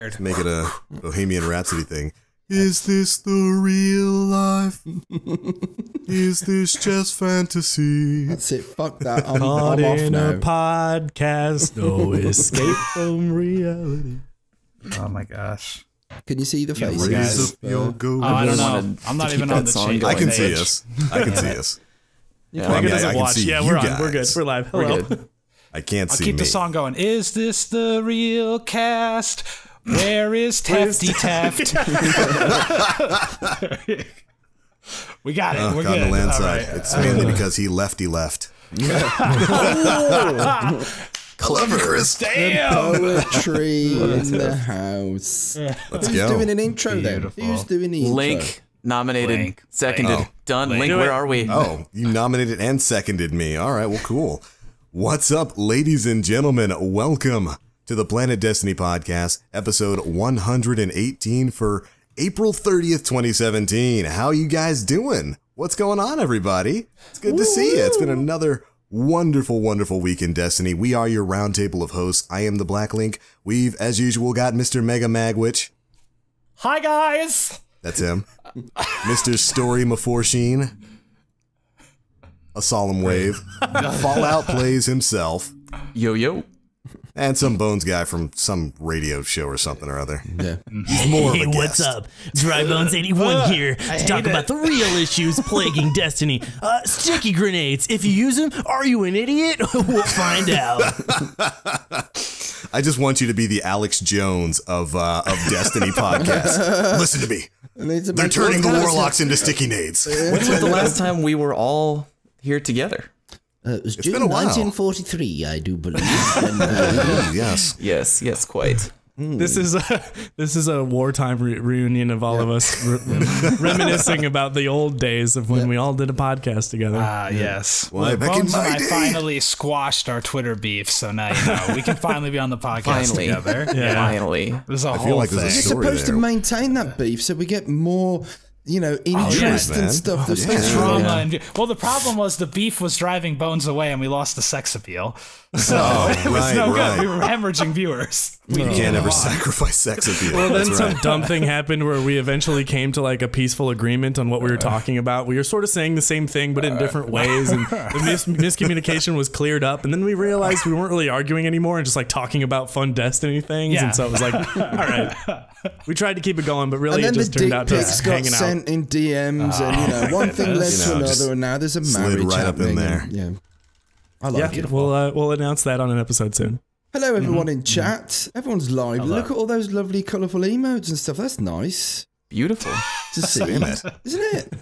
To make it a Bohemian Rhapsody thing. Is this the real life? Is this just fantasy? That's it. Fuck that. I'm Caught off in now. a podcast, no escape from reality. Oh my gosh. Can you see the faces? Raise up your go. I don't know. I'm not even on the chain. I can see us. I can see us. Yeah, Megan doesn't can watch. see Yeah, you we're on. guys. We're good. We're live. Hello. We're good. I can't I'll see keep me. the song going. Is this the real cast? Where is Tefty Teft? We got it. Oh, We're God, good. on the land All side. right. It's mainly because he left. Clever, Chris. Damn. Poetry in the house. Let's Who's go. doing an intro Beautiful. then? Who's doing the intro? Link nominated, Link. seconded, Oh. done. Link. Link, Do where it. are we? Oh, you nominated and seconded me. All right, well, cool. What's up, ladies and gentlemen? Welcome to the Planet Destiny podcast, episode 118 for April 30th, 2017. How you guys doing? What's going on, everybody? It's good to see you. It's been another wonderful, wonderful week in Destiny. We are your roundtable of hosts. I am the Black Link. We've, as usual, got Mr. Mega Magwitch. Hi, guys. That's him. Mr. Story Maforsheen. A solemn wave. Fallout plays himself. Yo, yo. And some Bones guy from some radio show or something or other. Yeah. He's more of a Hey, what's guest. up? Dry Bones 81 here to talk about the real issues plaguing Destiny. Sticky grenades. If you use them, are you an idiot? We'll find out. I just want you to be the Alex Jones of Destiny podcast. Listen to me. They're turning the warlocks into sticky nades. When was the last time we were all here together? It was It's June been a while. 1943, I do believe. And, Yes. Yes, quite. This is a wartime reunion of all of us reminiscing about the old days of when we all did a podcast together. Yes. Well, back in Bones and my I day. finally squashed our Twitter beef, so now you know we can finally be on the podcast Finally. together. Finally. There's a I whole feel like thing. there's a You're story supposed to there. maintain that beef so we get more, interest yes, man. and stuff. That's yeah. Trauma yeah. and well, the problem was the beef was driving Bones away, and we lost the sex appeal. So it was right, no right. good. We were hemorrhaging viewers. We You needed can't to ever move on. sacrifice sex appeal. Well, then That's some right. dumb thing happened where we eventually came to like a peaceful agreement on what we were talking about. We were sort of saying the same thing, but in different ways, and the miscommunication was cleared up. And then we realized we weren't really arguing anymore and just like talking about fun Destiny things. Yeah. And so it was like, all right, we tried to keep it going, but really And then it just the turned dick out to pics us got hanging out. sent in DMs, and one thing led You to know, just another, and now there's a slid marriage right up in happening. there. And, yeah, I like Yeah, it. we'll announce that on an episode soon. Hello, everyone in chat. Everyone's live. Look at all those lovely, colourful emotes and stuff. That's nice Beautiful. to see, Damn it. isn't it?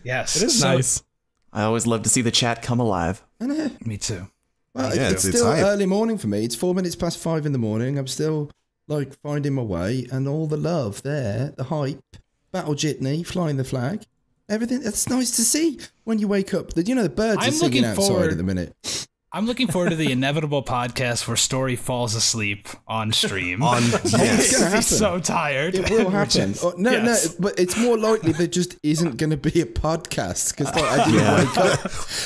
Yes, It is nice. I always love to see the chat come alive. Isn't it? Me too. Well, Yeah, it's it's still hype. early morning for me. It's 4 minutes past 5 in the morning. I'm still like finding my way, and all the love there, the hype, battle jitney, flying the flag, everything. That's nice to see when you wake up. The birds are I'm singing looking outside forward- at the minute. I'm looking forward to the inevitable podcast where Story falls asleep on stream. It's Yes. gonna happen. He's so tired. It will happen. Which is- Oh, no, yes. no, but it's more likely there just isn't going to be a podcast because I didn't wake up.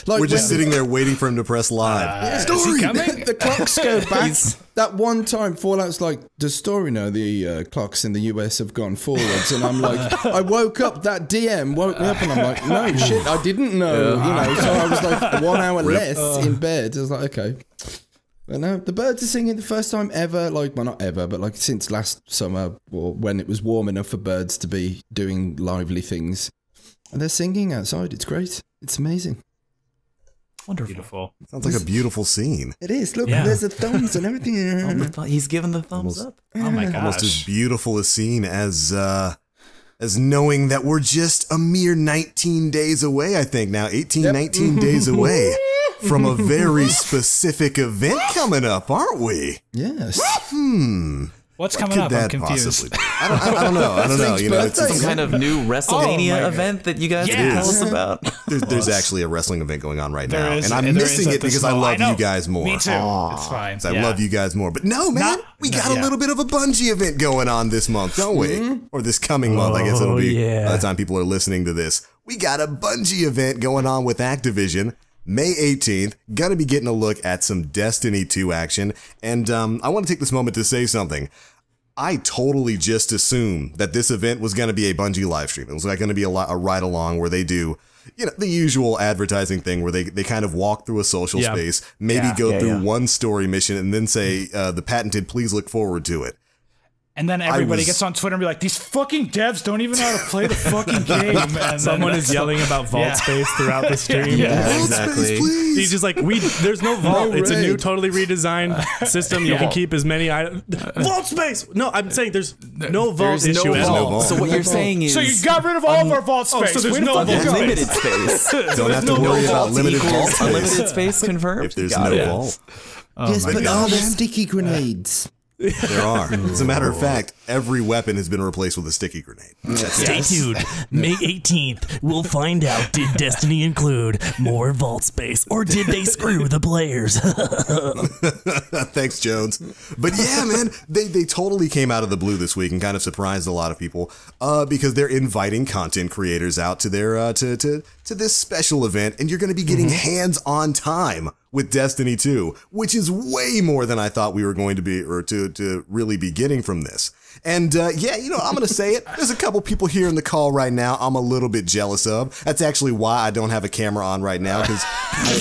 Like We're just when- sitting there waiting for him to press live. Is he coming? The clocks go back. That one time, Fallout's like, does Story know the clocks in the US have gone forwards? And I'm like, I woke up, that DM woke me up, and I'm like, no, shit, I didn't know. So I was like 1 hour less in bed. I was like, okay. But no, the birds are singing the first time ever, well, not ever, but like since last summer, or when it was warm enough for birds to be doing lively things. And they're singing outside. It's great. It's amazing. Wonderful. Beautiful. Sounds like a beautiful scene. It is. Look, Yeah. there's the thumbs and everything. He's giving the thumbs up. Oh my Almost as gosh. beautiful a scene as knowing that we're just a mere 19 days away, I think now. 19 days away from a very specific event coming up, aren't we? Yes. What's What coming could up? I'm that confused. possibly be? I don't know. I don't know. You know, it's birthday. Some kind of new WrestleMania my God. event that you guys Yes. can tell us about. there's actually a wrestling event going on right There now, is- and I'm there missing is it at the because I small- love know. you guys more. Me too. It's fine. I Yeah. love you guys more. But no, man, we got a yeah. little bit of a Bungie event going on this month, don't we? Or this coming month, I guess it'll be yeah. by the time people are listening to this. We got a Bungie event going on with Activision. May 18th, gonna be getting a look at some Destiny 2 action. And I want to take this moment to say something. I totally just assumed that this event was going to be a Bungie live stream. It was like going to be a ride along where they do, you know, the usual advertising thing where they kind of walk through a social space, maybe go through one story mission and then say the patented, please look forward to it. And then everybody gets on Twitter and be like, these fucking devs don't even know how to play the fucking game. And someone is yelling about vault space throughout the stream. Exactly. Please. He's just like, there's no vault. It's a new, totally redesigned system. You can keep as many items. Vault space! No, I'm saying there's no vault issue at all. So what you're saying is... So you got rid of all of our vault space. So there's no vault Limited space. Don't have to worry about limited vault space. Unlimited space confirmed. If there's no vault. Yes, but are there sticky grenades? There are. As a matter of fact, every weapon has been replaced with a sticky grenade. Stay tuned. May 18th, we'll find out, did Destiny include more vault space, or did they screw the players? Thanks, Jones. But yeah, man, they totally came out of the blue this week and kind of surprised a lot of people because they're inviting content creators out to their to this special event, and you're going to be getting hands-on time with Destiny 2, which is way more than I thought we were going to be, or to really be getting from this. And yeah, you know, I'm going to say it. There's a couple people here in the call right now I'm a little bit jealous of. That's actually why I don't have a camera on right now, because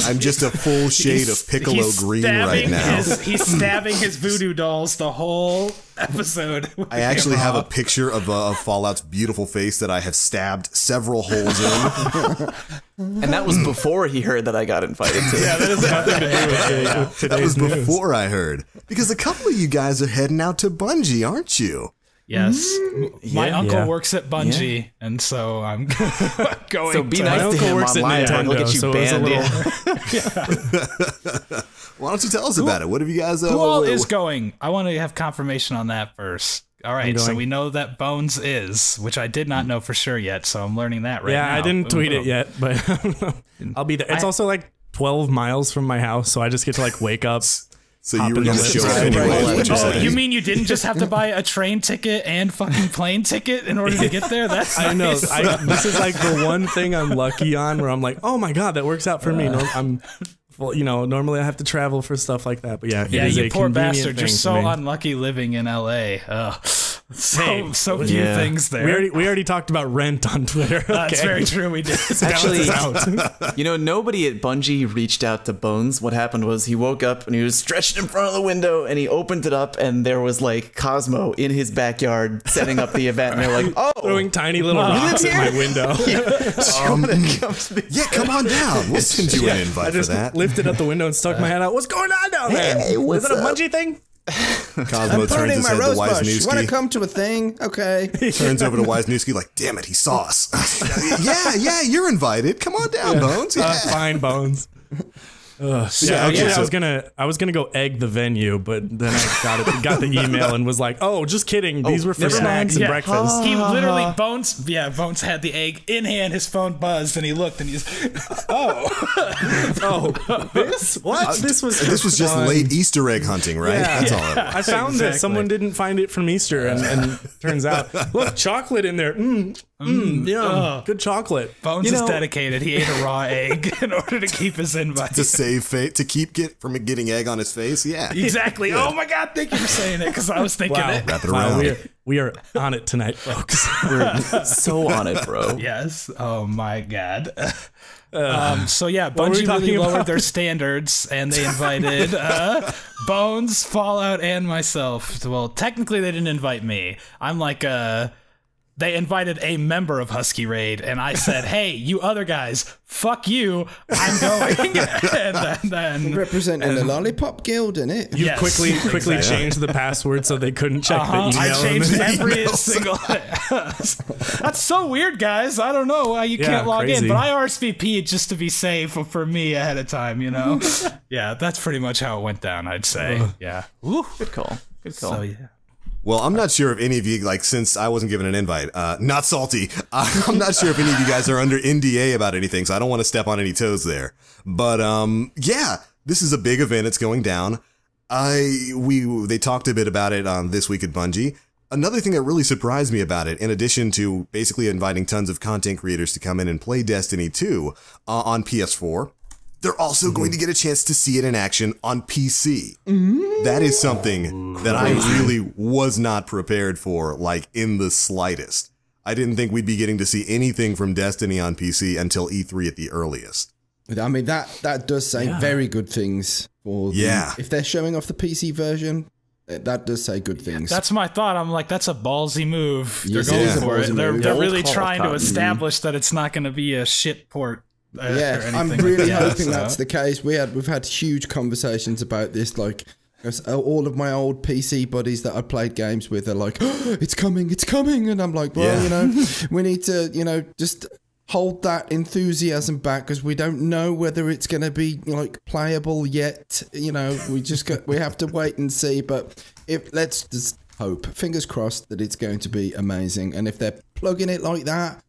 I'm just a full shade of Piccolo green right now. He's stabbing his voodoo dolls the whole episode. I actually have a picture of Fallout's beautiful face that I have stabbed several holes in. And that was before he heard that I got invited to. Yeah, that has nothing to do with today's That was news. before I heard. Because a couple of you guys are heading out to Bungie, aren't you? Yes. My uncle Yeah. works at Bungie, and so I'm going So be to... nice My to uncle him works at online, or he'll get Nintendo, you so it was a banned. little... Why don't you tell us about it? What have you guys... Who all is going? I want to have confirmation on that first. All right, so we know that Bones is, which I did not know for sure yet, so I'm learning that right now. Yeah, I didn't tweet it yet, but I'll be there. It's also like 12 miles from my house, so I just get to like wake up. So you were going to show up Right. anyway, is what you're Oh, saying. you mean you didn't just have to buy a train ticket and fucking plane ticket in order to get there? That's I know. nice. This is like the one thing I'm lucky on where I'm like, oh my God, that works out for me. Well, you know, normally I have to travel for stuff like that, but yeah, Yeah, it is you a poor convenient bastard. You're thing so for me. unlucky living in LA. Hey, So few yeah. things there. We already talked about rent on Twitter. That's okay. very true. We did. Actually, Balances out. you know, nobody at Bungie reached out to Bones. What happened was he woke up and he was stretched in front of the window and he opened it up and there was like Cosmo in his backyard setting up the event. And they're like, oh, Throwing tiny little rocks at my window. Yeah, come on down. We'll send you an I invite for just that. lifted up the window and stuck my head out. What's going on down there? Hey, what's is it a up? Bungie thing? Cosmo turns Burning his my head to rose bush. Want to Wisniewski. come to a thing? Okay. Turns over to Wisniewski like, damn it, he saw us. yeah, you're invited. Come on down, Bones. Yeah. Fine bones. Yeah, Yeah, okay, actually, so- I was gonna go egg the venue, but then I got the email and was like, "Oh, just kidding. These were for never mind. snacks and Yeah. breakfast." He literally, Bones had the egg in hand, his phone buzzed, and he looked and he's, Oh, this what? This was just fun. late Easter egg hunting, right? Yeah. That's all it was. I found that someone didn't find it from Easter, and turns out, look, chocolate in there. Yum, good chocolate. Bones is dedicated. He ate a raw egg in order to keep his invite. To save fate, to keep from getting egg on his face. Yeah. Exactly. Oh my God, thank you for saying it, because I was thinking Wow, it. Wrap it wow, around. we are on it tonight, folks. we're so on it, bro. Yes. Oh my God. So yeah, were we Bungie really talking lowered about? their standards, and they invited Bones, Fallout, and myself. Well, technically they didn't invite me. I'm like they invited a member of Husky Raid, and I said, "Hey, you other guys, fuck you, I'm going." and then Representing the Lollipop Guild, innit? You Yes, quickly exactly. changed the password so they couldn't check the email. I changed and- every single That's so weird, guys. I don't know why you Yeah, can't log crazy. in, but I RSVP'd just to be safe for me ahead of time, you know? Yeah, that's pretty much how it went down, I'd say. Yeah. Ooh. Good call. Good call. So, yeah. Well, I'm not sure if any of you, like, since I wasn't given an invite, not salty, I'm not sure if any of you guys are under NDA about anything, so I don't want to step on any toes there. But, yeah, this is a big event. It's going down. They talked a bit about it on This Week at Bungie. Another thing that really surprised me about it, in addition to basically inviting tons of content creators to come in and play Destiny 2 on PS4, they're also going to get a chance to see it in action on PC. That is something that I really was not prepared for, like in the slightest. I didn't think we'd be getting to see anything from Destiny on PC until E3 at the earliest. I mean, that does say very good things. If they're showing off the PC version, that does say good things. That's my thought. I'm like, that's a ballsy move. They're Yes, going it is a for it. ballsy They're move. really trying to establish that it's not going to be a shit port. I'm really hoping that's the case. We've had huge conversations about this. Like, all of my old PC buddies that I played games with are like, oh, it's coming, and I'm like, well, we need to, just hold that enthusiasm back because we don't know whether it's going to be like playable yet. We have to wait and see. But let's just hope, fingers crossed, that it's going to be amazing. And if they're plugging it like that,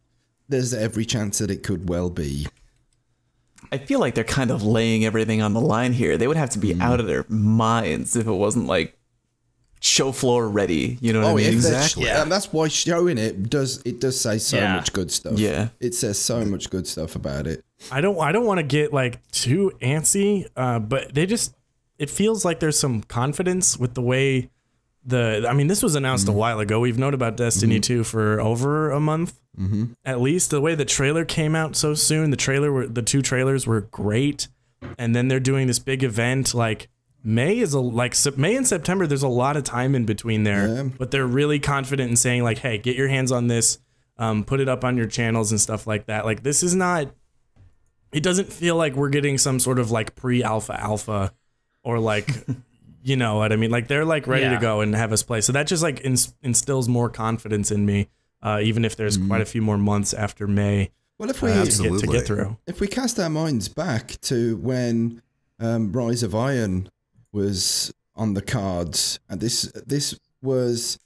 there's every chance that it could well be. I feel like they're kind of laying everything on the line here. They would have to be out of their minds if it wasn't like show floor ready. You know what I mean? Exactly. And that's why showing it does say so much good stuff. Yeah. It says so much good stuff about it. I don't want to get like too antsy, but it feels like there's some confidence with the way this was announced a while ago. We've known about Destiny 2 for over a month. At least the way the trailer came out so soon, the two trailers were great, and then they're doing this big event. Like May and September, there's a lot of time in between there, but they're really confident in saying like, hey, get your hands on this, put it up on your channels and stuff like that. Like this is not, it doesn't feel like we're getting some sort of like pre-alpha or like, you know what I mean? Like they're like ready to go and have us play. So that just like instills more confidence in me. Even if there's quite a few more months after May, well, if we to get through. If we cast our minds back to when Rise of Iron was on the cards, and this was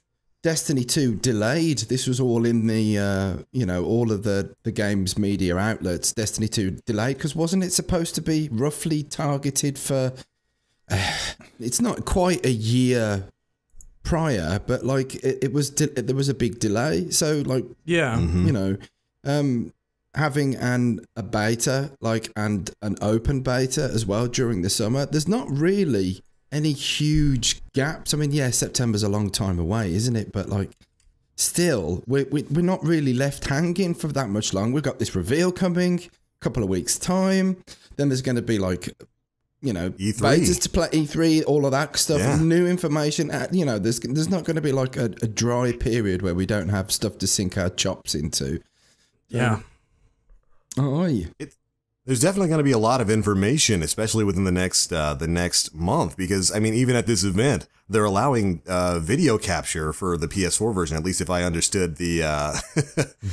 Destiny 2 delayed. This was all in the all of the game's media outlets. Destiny 2 delayed because wasn't it supposed to be roughly targeted for? It's not quite a year prior, but like it was there was a big delay, so like having a beta and an open beta as well during the summer, there's not really any huge gaps. I mean, September's a long time away, isn't it? But like still we're not really left hanging for that much long. We've got this reveal coming a couple of weeks time, then there's going to be like E3. Betas to play, E3, all of that stuff, new information. There's not going to be like a dry period where we don't have stuff to sink our chops into. Yeah. There's definitely going to be a lot of information, especially within the next month, because I mean, even at this event, they're allowing video capture for the PS4 version. At least if I understood the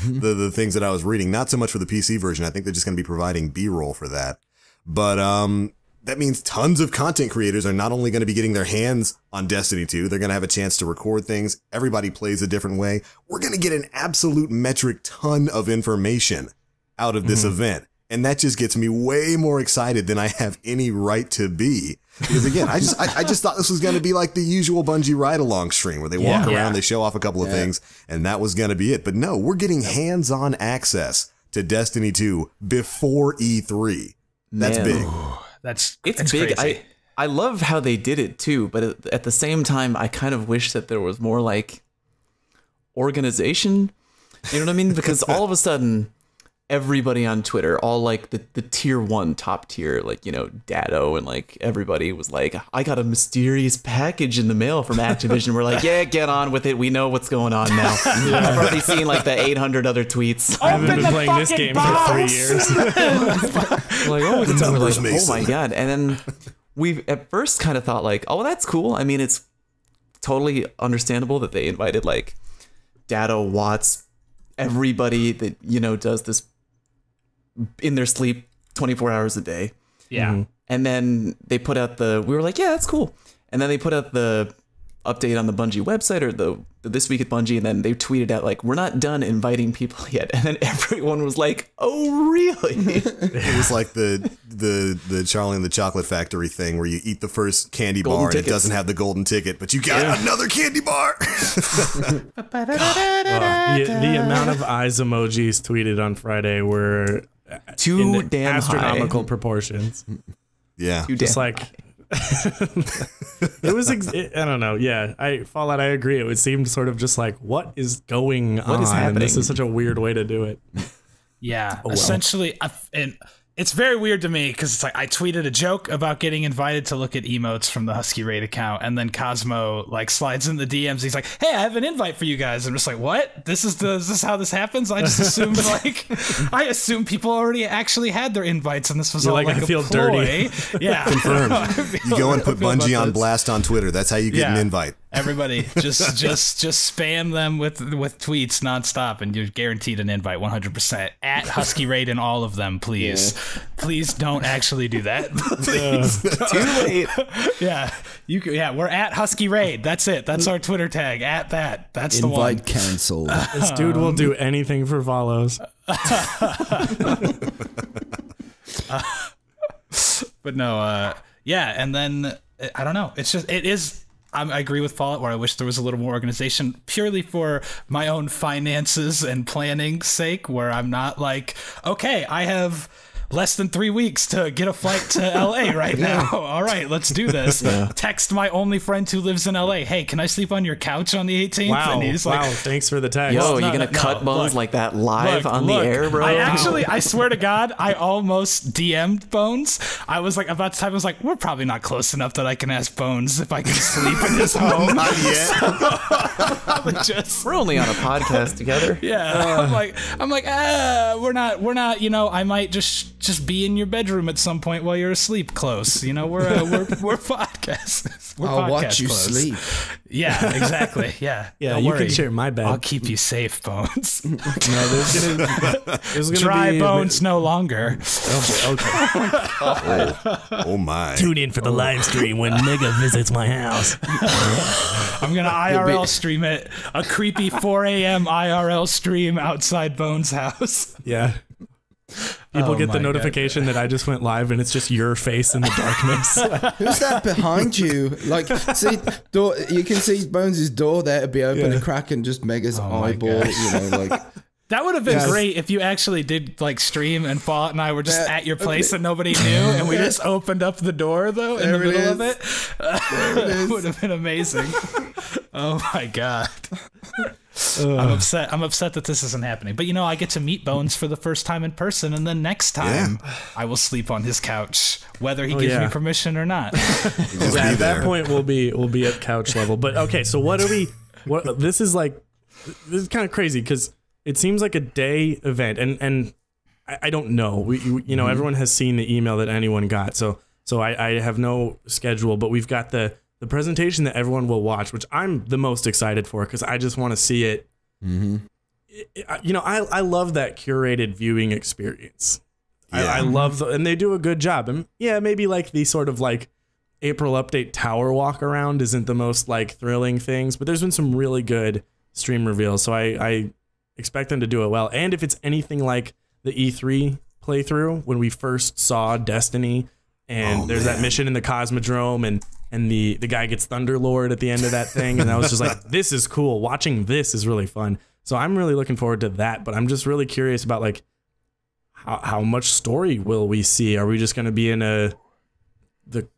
the things that I was reading, not so much for the PC version. I think they're just going to be providing B-roll for that, but that means tons of content creators are not only going to be getting their hands on Destiny 2, they're going to have a chance to record things. Everybody plays a different way. We're going to get an absolute metric ton of information out of this event. And that just gets me way more excited than I have any right to be. Because again, I just thought this was going to be like the usual Bungie ride-along stream where they walk around, they show off a couple of things, and that was going to be it. But no, we're getting hands-on access to Destiny 2 before E3. That's big. It's big. crazy. I love how they did it too, but at the same time, I kind of wish that there was more like organization. You know what I mean? Because all of a sudden, everybody on Twitter, all like the tier 1 top tier, like, Dado and like everybody was like, I got a mysterious package in the mail from Activision. We're like, yeah, get on with it. We know what's going on now. I've already seen like the 800 other tweets. I haven't been playing this game for 3 years. Like, we're like, oh my God. And then we at first kind of thought like, oh, that's cool. I mean, it's totally understandable that they invited like Dado, Watts, everybody that, does this in their sleep 24 hours a day. Yeah. And then they put out we were like, yeah, that's cool. And then they put out the update on the Bungie website or the This Week at Bungie, and then they tweeted out like, we're not done inviting people yet. And then everyone was like, oh, really? It was like the Charlie and the Chocolate Factory thing where you eat the first candy Golden bar tickets. and it doesn't have the golden ticket, but you got another candy bar. The amount of eyes emojis tweeted on Friday were Too damn astronomical high. proportions. Yeah. Too Just damn like high. it was. I don't know. Yeah, Fallout. I agree. It seemed sort of just like, what is going on? What is And this happening? is such a weird way to do it. Yeah, well. essentially, and it's very weird to me because it's like I tweeted a joke about getting invited to look at emotes from the Husky Raid account, and then Cosmo like slides in the DMs. He's like, "Hey, I have an invite for you guys." I'm just like, "What? Is this how this happens?" I just assumed I assumed people already actually had their invites, and this was You're all like, like I a feel ploy. dirty. Yeah, Confirmed. You go and put Bungie on this. blast on Twitter. That's how you get an Yeah. invite. Everybody, just spam them with tweets nonstop, and you're guaranteed an invite 100%. At Husky Raid in all of them, please. Please don't actually do that. Please. Too late. Yeah, we're at Husky Raid. That's it. That's our Twitter tag. At that. That's the one. Invite cancelled. This dude will do anything for follows. But no, yeah, and then I don't know. It is. I agree with Fallout where I wish there was a little more organization purely for my own finances and planning sake, where I'm not like, okay, I have less than 3 weeks to get a flight to LA right now. All right, let's do this. Text my only friend who lives in LA. Hey, can I sleep on your couch on the 18th? Wow. And he's Wow. like, Thanks for the text. Yo, no, you gonna no, cut no, Bones look. like that live Look, on the air, bro? I swear to God, I almost DM'd Bones. I was like about to type. I was like, we're probably not close enough that I can ask Bones if I can sleep in his home. Not yet. Just We're only on a podcast together. yeah. I'm like, we're not. You know, I might just be in your bedroom at some point while you're asleep. Close. You know, we're podcasts. We're I'll watch podcast you close. sleep. Yeah, exactly. Yeah. Yeah, Don't you worry. can share my bed. I'll keep you safe, Bones. No, there's gonna Dry be Bones no longer. Okay. Oh my. Tune in for the live stream when Mega visits my house. I'm gonna IRL stream it. A creepy 4 a.m. IRL stream outside Bones' house. Yeah. People Oh get the my notification that I just went live and it's just your face in the darkness. Who's that behind you? Like, see, door. You can see Bones' door there to be open Yeah. a crack and just Mega's my eyeball. gosh. You know, like That would have been Yes. great if you actually did like stream and Fallout and I were just Yeah. at your place and nobody knew, and we just opened up the door though in the There it middle of is. it. It would have been amazing. Oh my god. I'm upset that this isn't happening. But you know, I get to meet Bones for the first time in person, and then next time I will sleep on his couch, whether he gives me yeah. permission or not. Just Yeah, be at that there. point we'll be at couch level. But okay, so what this is kind of crazy because it seems like a day event, and I don't know. You know, everyone has seen the email that anyone got, so I have no schedule, but we've got the presentation that everyone will watch, which I'm the most excited for because I just want to see it. You know, I love that curated viewing experience. I love and they do a good job. And yeah, maybe like the sort of like April update tower walk around isn't the most like thrilling things, but there's been some really good stream reveals. So I expect them to do it well. And if it's anything like the E3 playthrough when we first saw Destiny and there's that mission in the Cosmodrome and the guy gets Thunderlord at the end of that thing. And I was just like, this is cool. Watching this is really fun. So I'm really looking forward to that, but I'm just really curious about like how much story will we see? Are we just going to be in the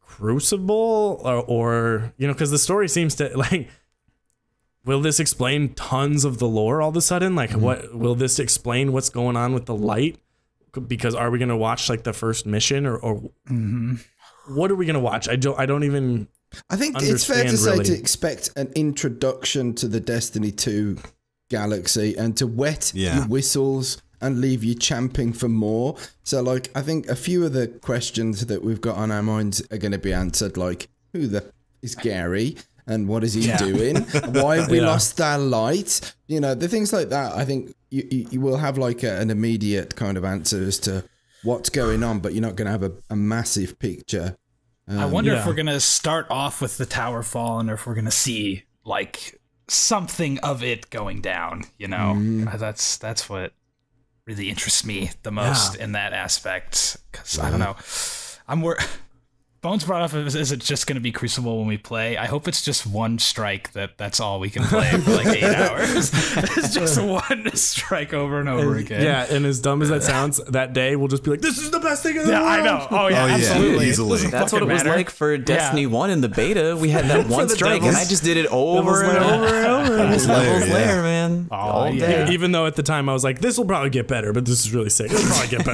Crucible or you know, because the story seems to like, will this explain tons of the lore all of a sudden? Like what will this explain what's going on with the light? Because are we going to watch like the first mission or what are we going to watch? I don't even I think it's fair to say really. to expect an introduction to the Destiny 2 galaxy and to wet your whistles and leave you champing for more. So, like, I think a few of the questions that we've got on our minds are going to be answered, like, who the is Gary? And what is he doing? Why have we lost our light? You know, the things like that, I think you will have, like, an immediate kind of answer as to what's going on, but you're not going to have a massive picture. I wonder if we're going to start off with the tower fall and if we're going to see, like, something of it going down, you know? That's what really interests me the most in that aspect. Because, I don't know, Bones brought up, is it just going to be Crucible when we play? I hope it's just one strike that's all we can play for like 8 hours. It's just one strike over and over again. Yeah, and as dumb as that sounds, that day we'll just be like, this is the best thing in the world. I know. Oh, yeah, absolutely. Easily. That's what it was like for Destiny 1 in the beta. We had that one strike, and I just did it over and over and over. Devil's Lair, man. All day. Even though at the time I was like, this will probably get better, but this is really sick. It'll probably get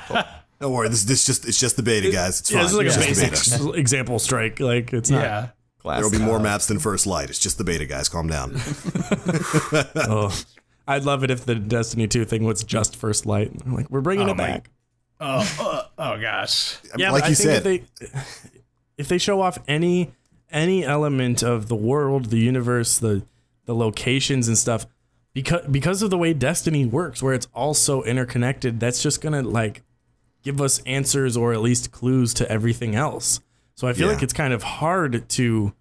better. Don't worry, it's just the beta, guys. It's fine. This is like it's a just basic example strike. Like, it's not. Yeah. There'll be more maps than First Light. It's just the beta, guys. Calm down. I'd love it if the Destiny 2 thing was just First Light. I'm like, we're bringing it back. Oh gosh. Yeah, like but you I think said, if they show off any element of the world, the universe, the locations and stuff, because of the way Destiny works, where it's all so interconnected, that's just gonna like give us answers or at least clues to everything else. So I feel like it's kind of hard to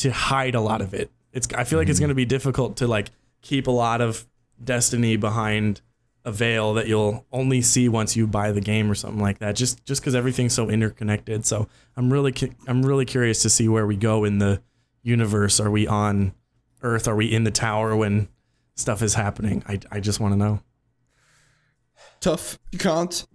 hide a lot of it. I feel like it's going to be difficult to like keep a lot of Destiny behind a veil that you'll only see once you buy the game or something like that. Just because everything's so interconnected. So I'm really curious to see where we go in the universe. Are we on Earth? Are we in the tower when stuff is happening? I just want to know. Tough. You can't.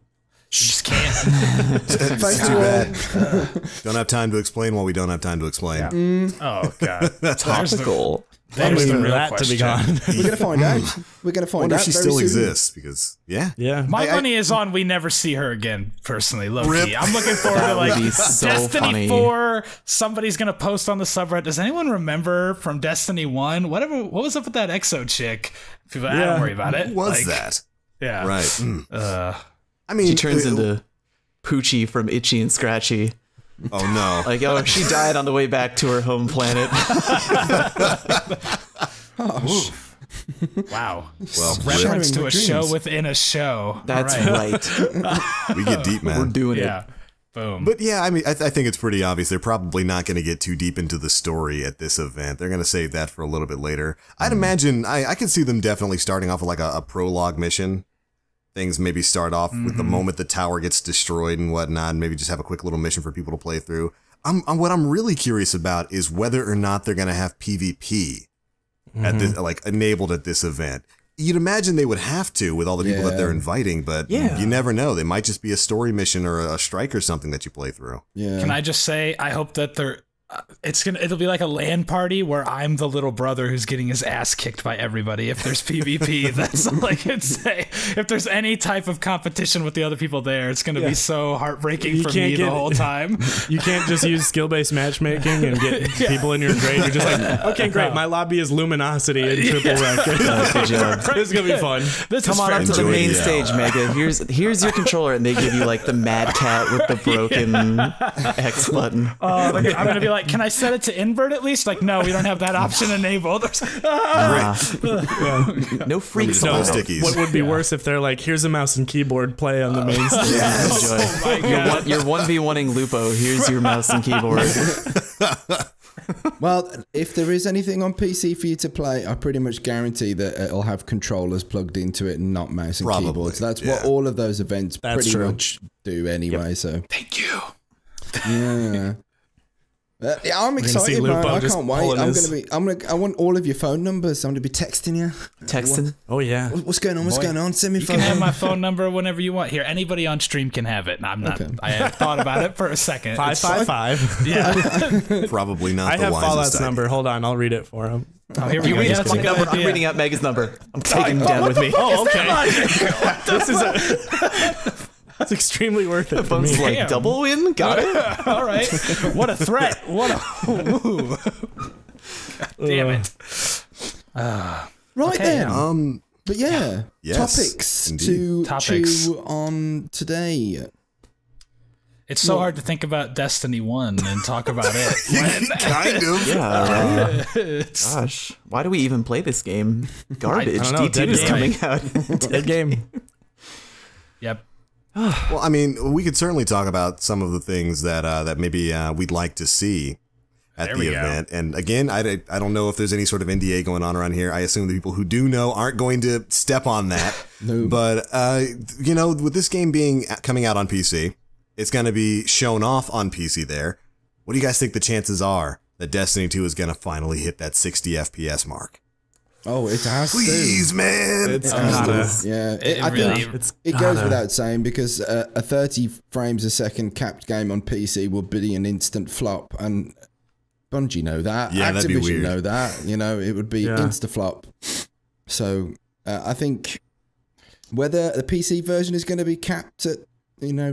You just can't. Thanks to all. don't have time to explain while we don't have time to explain. Yeah. Oh god. Topical. There's the real that question. to be gone. We're gonna find out. We're gonna find I wonder out. if she very still soon. exists because Yeah. My money is on we never see her again, personally, low Rip. key. I'm looking forward to That like would be so Destiny funny. 4. Somebody's gonna post on the subreddit. Does anyone remember from Destiny 1? What was up with that EXO chick? People, I don't worry about it. who was Like, that? Yeah. Right. Mm. I mean, She turns into Poochie from Itchy and Scratchy. Oh no! Like, oh, she died on the way back to her home planet. Wow. Well, Reference to my a dreams. show within a show. That's All right. right. we get deep, man. We're doing Yeah. it. Boom. But yeah, I mean, I think it's pretty obvious. They're probably not going to get too deep into the story at this event. They're going to save that for a little bit later. I'd imagine, I could see them definitely starting off with like a prologue mission. Things maybe start off with the moment the tower gets destroyed and whatnot, and maybe just have a quick little mission for people to play through. What I'm really curious about is whether or not they're going to have PvP at this, like enabled at this event. You'd imagine they would have to with all the people that they're inviting, but you never know. They might just be a story mission or a strike or something that you play through. Yeah. Can I just say, I hope that it'll be like a LAN party where I'm the little brother who's getting his ass kicked by everybody. If there's PvP, that's all I can say. If there's any type of competition with the other people there, it's going to be so heartbreaking for me the whole time. You can't just use skill-based matchmaking and get people in your grade. You're just like, okay, great. My lobby is Luminosity and Triple Wreck. Good job. This is gonna be fun. Come on up to the Enjoy main the stage, Mega. Here's your controller, and they give you like the Mad Cat with the broken X button. I'm going to be like, can I set it to invert at least? Like, no, we don't have that option enabled. No freaks No allowed. stickies. What would be worse if they're like, here's a mouse and keyboard, play on the main stage. Enjoy. You're 1v1ing Lupo. Here's your mouse and keyboard. Well, if there is anything on PC for you to play, I pretty much guarantee that it'll have controllers plugged into it and not mouse and Probably, keyboards. That's what all of those events pretty true. much do anyway. So Thank you. yeah. Yeah, I'm see excited, man. Lupo I just can't wait. pulling I want all of your phone numbers. I'm gonna be texting you. Texting. Oh yeah. What's going on? What's going on? Send me You phone. can have my phone number whenever you want. Here, anybody on stream can have it. And I'm not. Okay. I have thought about it for a second. 555. Yeah. Probably not I the have wisest Fallout's idea. number. Hold on, I'll read it for him. Oh, here we You go. read Yeah, my that's a good number. I'm idea. reading out Mega's number. I'm taking him down with me. Oh, okay. This is it's extremely worth it for Bones me. like Damn. double win. Got it. All right. What a threat. What a. Ooh. God damn it. Right then. But yeah, Yes, topics indeed. to Topics. chew on today. It's so hard to think about Destiny 1 and talk about it. Kind of. Yeah. It's- Gosh, why do we even play this game? Garbage. I don't know, D2 dead is game. coming out. Dead game. Yep. Well, I mean, we could certainly talk about some of the things that that maybe we'd like to see at There the we go. event. And again, I don't know if there's any sort of NDA going on around here. I assume the people who do know aren't going to step on that. No. But with this game coming out on PC, it's going to be shown off on PC there. What do you guys think the chances are that Destiny 2 is going to finally hit that 60 FPS mark? Oh, it has Please, to. man. It's Yeah, It I really- think It's it goes gotta. without saying because a 30 frames a second capped game on PC will be an instant flop, and Bungie know that. Yeah, that'd be Activision weird. know that. You know, it would be insta flop. So I think whether the PC version is going to be capped at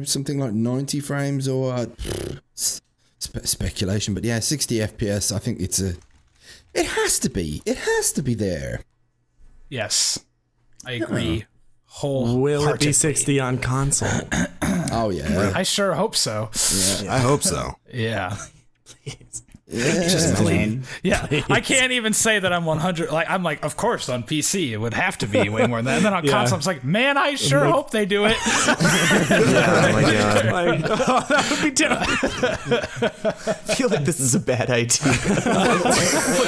something like 90 frames or speculation, but yeah, 60 FPS. I think it has to be. It has to be there. Yes, I agree. Will it be 60 on console? Oh yeah. I sure hope so. I hope so. Yeah. Yeah. Please. Yeah. I can't even say that I'm 100. Like, I'm like, of course, on PC, it would have to be way more than that. And then on console, I'm just like, man, I sure hope they do it. Oh my god. Like, oh, that would be terrible. I feel like this is a bad idea.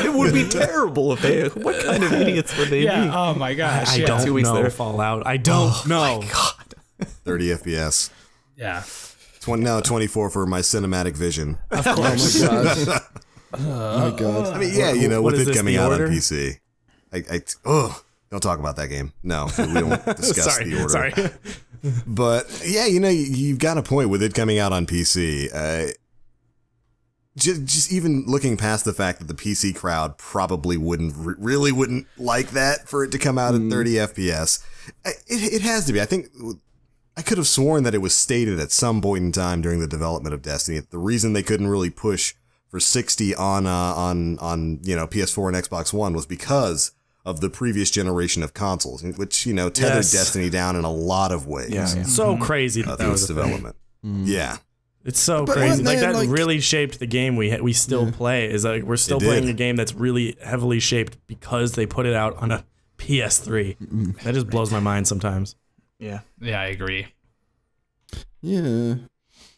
It would be terrible if they. What kind of idiots would they Yeah. be? Oh my gosh. I yeah. 2 don't weeks know there. Fallout. I don't know. 30 FPS. Yeah. 24 for my cinematic vision. Oh my god. Oh my god. I mean, yeah, what with is it this, coming The out on Order? PC. Don't talk about that game. No, we don't discuss Sorry. The Order. Sorry. But yeah, you've got a point with it coming out on PC. Just even looking past the fact that the PC crowd probably really wouldn't like that for it to come out at 30 FPS. It has to be. I think I could have sworn that it was stated at some point in time during the development of Destiny that the reason they couldn't really push for 60 on PS4 and Xbox One was because of the previous generation of consoles, which tethered Yes. Destiny down in a lot of ways. Yeah. So crazy that Through was its a thing. development. Yeah. It's so But crazy. weren't Like there, that like- really shaped the game we still play. Is like we're still It playing did. a game that's really heavily shaped because they put it out on a PS3. That just blows my mind sometimes. Yeah. Yeah, I agree. Yeah.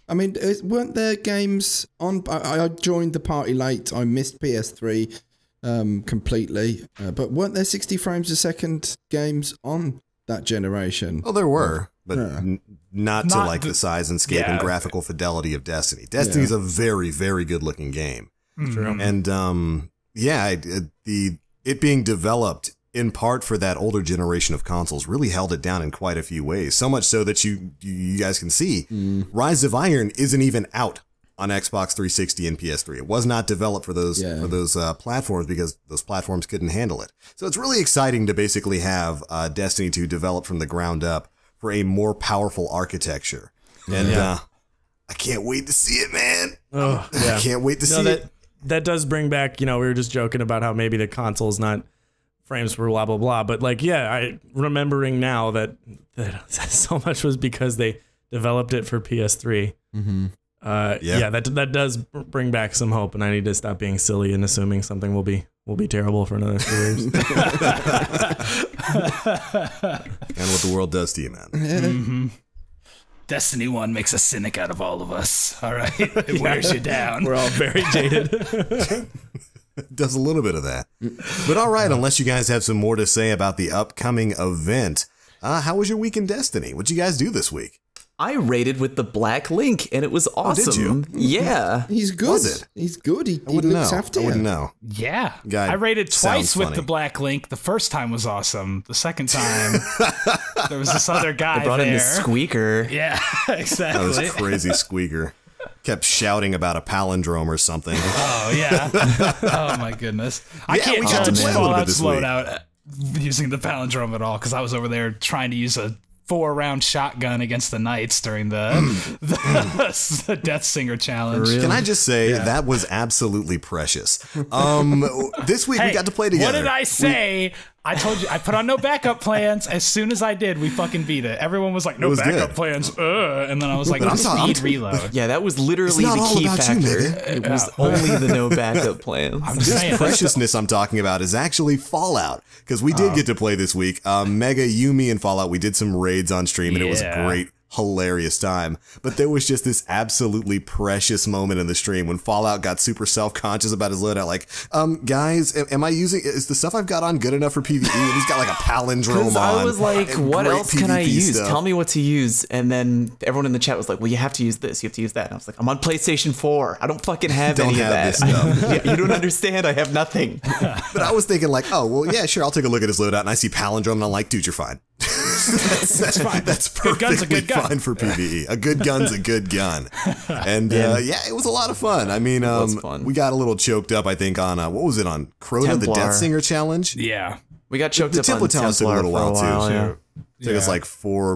I mean, weren't there games on... I joined the party late. I missed PS3 completely. But weren't there 60 frames a second games on that generation? Well, there were, but Yeah. not to Not the- the size and scape and yeah. graphical fidelity of Destiny. Destiny's a very, very good looking game. True. And it being developed in part for that older generation of consoles really held it down in quite a few ways. So much so that you guys can see Rise of Iron isn't even out on Xbox 360 and PS3. It was not developed for those platforms because those platforms couldn't handle it. So it's really exciting to basically have Destiny 2 developed from the ground up for a more powerful architecture. And I can't wait to see it, man. Oh, yeah. I can't wait to see it. That does bring back, we were just joking about how maybe the console's not frames per blah, blah, blah. But I remembering now that so much was because they developed it for PS3. Mm-hmm. That does bring back some hope, and I need to stop being silly and assuming something will be terrible for another few years. And what the world does to you, man. Mm-hmm. Destiny 1 makes a cynic out of all of us. All right. It wears you down. We're all very jaded. Does a little bit of that. But all right, unless you guys have some more to say about the upcoming event, how was your week in Destiny? What'd you guys do this week? I raided with the Black Link, and it was awesome. did you? Yeah. He's good. Was it? He's good. He I wouldn't looks know. after I you. wouldn't know. Yeah. Guy I rated twice sounds with funny. the Black Link. The first time was awesome. The second time, there was this other guy I brought there. in this squeaker. Yeah, That exactly. was crazy squeaker. Kept shouting about a palindrome or something. Oh, yeah. Oh, my goodness. I Yeah, can't we got to judge play a little bit Fallout's this week. loadout using the palindrome at all because I was over there trying to use a 4-round shotgun against the Knights during the Death Singer challenge. Really? Can I just say that was absolutely precious. This week we Hey, got to play together. What did I say? I told you I put on no backup plans. As soon as I did, we fucking beat it. Everyone was like, "No was backup good. plans," and then I was like, But I'm "Speed talking- reload." Yeah, that was literally It's not the all key about you, factor. Megan. It was only the no backup plans. I'm just This saying. preciousness I'm talking about is actually Fallout, because we did get to play this week. Mega, you, me, and Fallout, we did some raids on stream, and it was a Yeah. great, hilarious time. But there was just this absolutely precious moment in the stream when Fallout got super self-conscious about his loadout. Like, guys, is the stuff I've got on good enough for PvE? And he's got like a palindrome on. I was like, what else can I use? Stuff. Tell me what to use. And then everyone in the chat was like, well, you have to use this. You have to use that. And I was like, I'm on PlayStation 4. I don't fucking have any of that. This stuff. Yeah, you don't understand. I have nothing. But I was thinking like, oh, well, yeah, sure. I'll take a look at his loadout. And I see palindrome and I'm like, dude, you're fine. That's fine. That's perfectly fine for PvE. A good gun's a good gun. And yeah, it was a lot of fun. I mean, we got a little choked up, I think, on what was it, on Crota, Templar. the Death Singer challenge? Yeah. We got choked up Templar on challenge took a little while too. Yeah. It took us like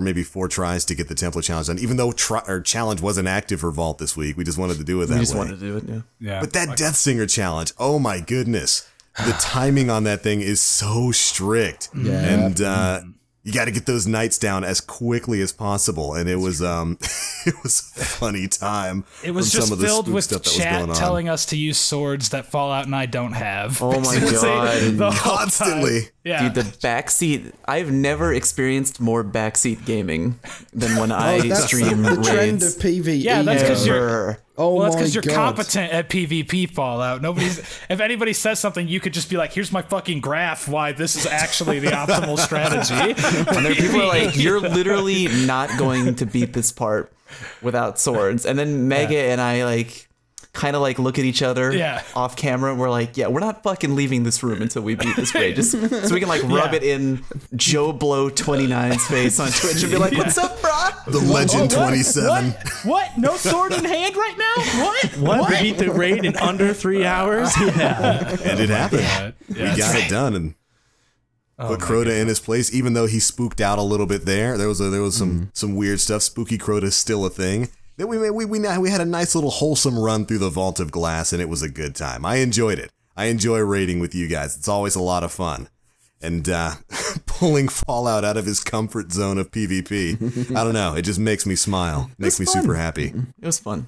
maybe four tries to get the Templar challenge done. Even though our challenge wasn't active for Vault this week, we just wanted to do it that way. We just wanted to do it, Yeah. But that Death Singer challenge, oh my goodness. The timing on that thing is so strict. Yeah. And you got to get those knights down as quickly as possible. And it was it was a funny time. It was from just some of the filled spook with stuff that was going chat on. telling us to use swords that Fallout and I don't have. Oh my god. The whole Constantly. time. Yeah. Dude, the backseat. I've never experienced more backseat gaming than when I That's stream the trend of raids. PvE. Yeah, that's 'cause you're- Ever. Oh Well, that's my because you're God. competent at PvP Fallout. If anybody says something, you could just be like, "Here's my fucking graph. Why this is actually the optimal strategy." And there are people who are like, you're literally not going to beat this part without swords. And then Mega and I like kind of like look at each other off camera and we're like, yeah, we're not fucking leaving this room until we beat this raid. Just so we can like rub it in Joe Blow 29's face on Twitch and be like, what's up, brah? The Legend 27. What? No sword in hand right now? What? We beat the raid in under 3 hours? Yeah. And it happened. We got it done and put Crota in his place, even though he spooked out a little bit there. There was some weird stuff. Spooky Crota is still a thing. Then we had a nice little wholesome run through the Vault of Glass, and it was a good time. I enjoyed it. I enjoy raiding with you guys. It's always a lot of fun. And pulling Fallout out of his comfort zone of PvP, I don't know. It just makes me smile. Makes me super happy. It was fun.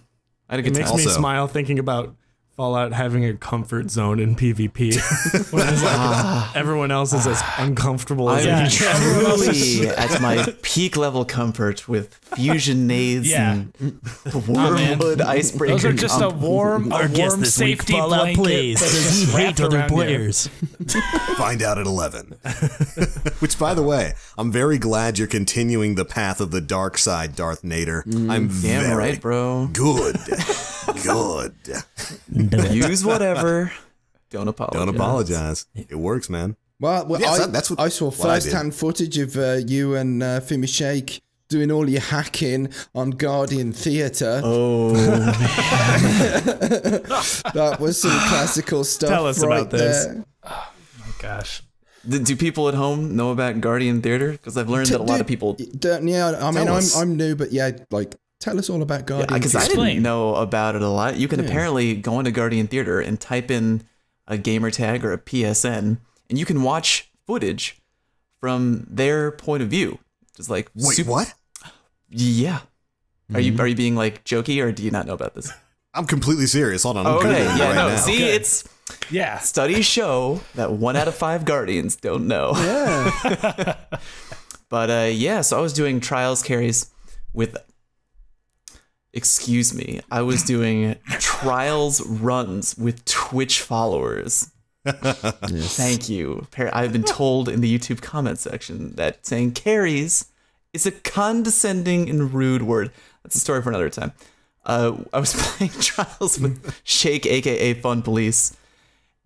I had a It good makes time. me smile thinking about Fallout having a comfort zone in PvP. When it's like everyone else is as uncomfortable as I'm you can. truly at my peak level comfort with fusion nades and wormwood icebreaker. Those are just a warm This week safety Fallout blanket plays. that's Does he just hate wrapped other around you. players? Find out at 11. Which, by the way, I'm very glad you're continuing the path of the dark side, Darth Nader. I'm Damn very right, bro. good. Good. Use whatever. Don't apologize. Don't apologize. It works, man. Well, Yes, that's what I saw what I did. first-hand footage of you and Fimi Shake doing all your hacking on Guardian Theatre. Oh, That was some classical stuff. Tell us right about this. there. Gosh. do people at home know about Guardian Theater? Because I've learned that a lot of people. Yeah, I mean, Tell us. I'm new, but yeah, like, tell us all about Guardian Because I Theatre. didn't know about it a lot. You can apparently go into Guardian Theater and type in a gamer tag or a PSN, and you can watch footage from their point of view. Just like Wait, what? Yeah. Are you being like jokey, or do you not know about this? I'm completely serious. Hold on. I'm Okay, Googling it yeah, right no. now. See, it's Yeah. studies show that 1 out of 5 Guardians don't know. Yeah. But yeah, so I was doing trials carries with. Excuse me, I was doing trials runs with Twitch followers. Thank you. I've been told in the YouTube comment section that saying carries is a condescending and rude word. That's a story for another time. I was playing trials with Shake, aka Fun Police,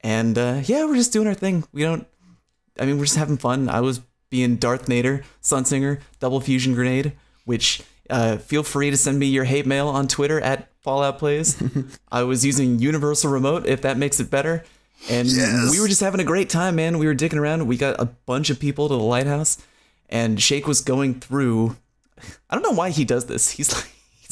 and yeah, we're just doing our thing. We're just having fun. I was being Darth Nader, Sunsinger, Double Fusion Grenade, which feel free to send me your hate mail on Twitter at Fallout Plays. I was using Universal Remote, if that makes it better. And we were just having a great time, man. We were dicking around. We got a bunch of people to the lighthouse, and Shake was going through. I don't know why he does this. He's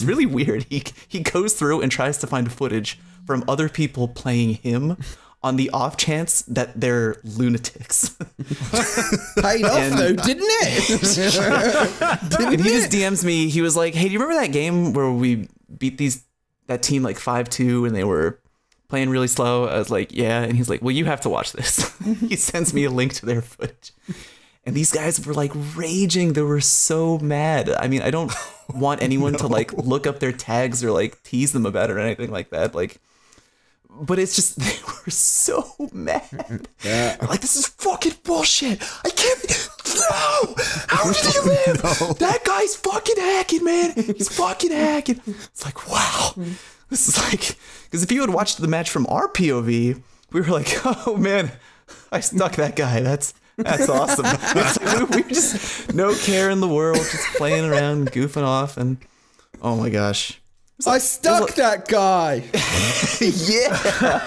really weird. He goes through and tries to find footage from other people playing him on the off chance that they're lunatics. Paid off, though, didn't it? And he just DMs me. He was like, hey, do you remember that game where we beat that team like 5-2 and they were playing really slow? I was like, yeah. And he's like, well, you have to watch this. He sends me a link to their footage. And these guys were like raging. They were so mad. I mean, I don't want anyone to like look up their tags or like tease them about it or anything like that. Like, but it's just, they were so mad. Yeah. Like, this is fucking bullshit. I can't. No! How did he live? No. That guy's fucking hacking, man. He's fucking hacking. It's like, wow. This is like, because if you had watched the match from our POV, we were like, oh man, I stuck that guy. That's awesome. It's like, we were just no care in the world, just playing around, goofing off, and oh my gosh. I stuck that guy. Yeah.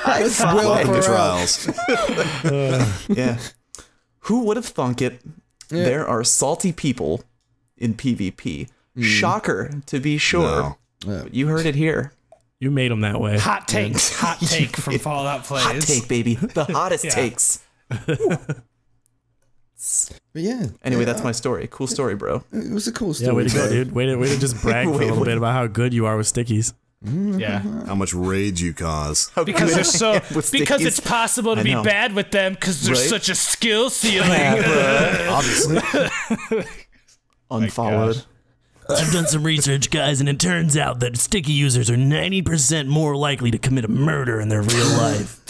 That's Will Welcome to Ferrell. trials. Yeah. Who would have thunk it? Yeah. There are salty people in PvP. Shocker, to be sure. No. But you heard it here. You made them that way. Hot take from Fallout Plays. Hot take, baby. The hottest takes. But yeah. Anyway, that's my story. Cool story, bro. It was a cool story. Yeah, way to go, bro. dude. Way to just brag for a little bit about how good you are with stickies. Yeah. How much rage you cause. Because they're so With because stickies. it's possible to I be know. bad with them because there's Right? such a skill ceiling. Obviously. Unfollowed. I've done some research, guys, and it turns out that sticky users are 90% more likely to commit a murder in their real life.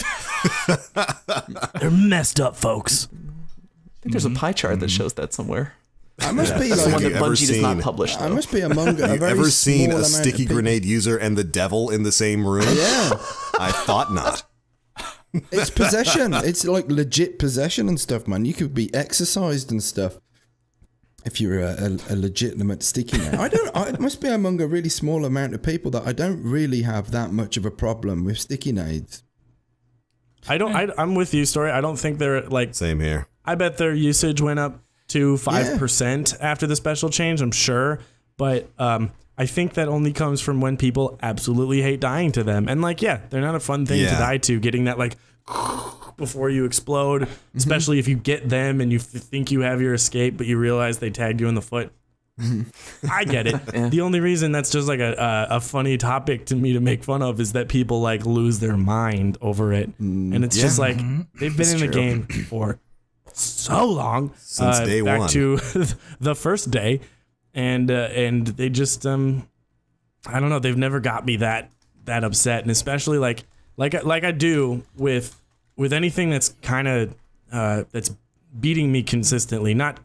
They're messed up, folks. I think there's a pie chart that shows that somewhere. I must be That's the like one you that ever Bungie does not seen- publish, I though. must be among a Have you very ever seen small a amount sticky of people. grenade user and the devil in the same room? Yeah, I thought not. it's possession. It's like legit possession and stuff, man. You could be exercised and stuff if you're a legitimate sticky man. I must be among a really small amount of people that I don't really have that much of a problem with sticky nades. I'm with you, Story. I don't think they're like. Same here. I bet their usage went up to 5% after the special change. I'm sure, but I think that only comes from when people absolutely hate dying to them. And like, yeah, they're not a fun thing to Yeah. die to. Getting that like before you explode, especially if you get them and you think you have your escape, but you realize they tagged you in the foot. I get it. Yeah. The only reason that's just like a funny topic to me to make fun of is that people like lose their mind over it, and it's just like they've been in the game for so long Since day back one. to the first day, and they just I don't know, they've never got me that upset, and especially like I do with anything that's kind of that's beating me consistently, not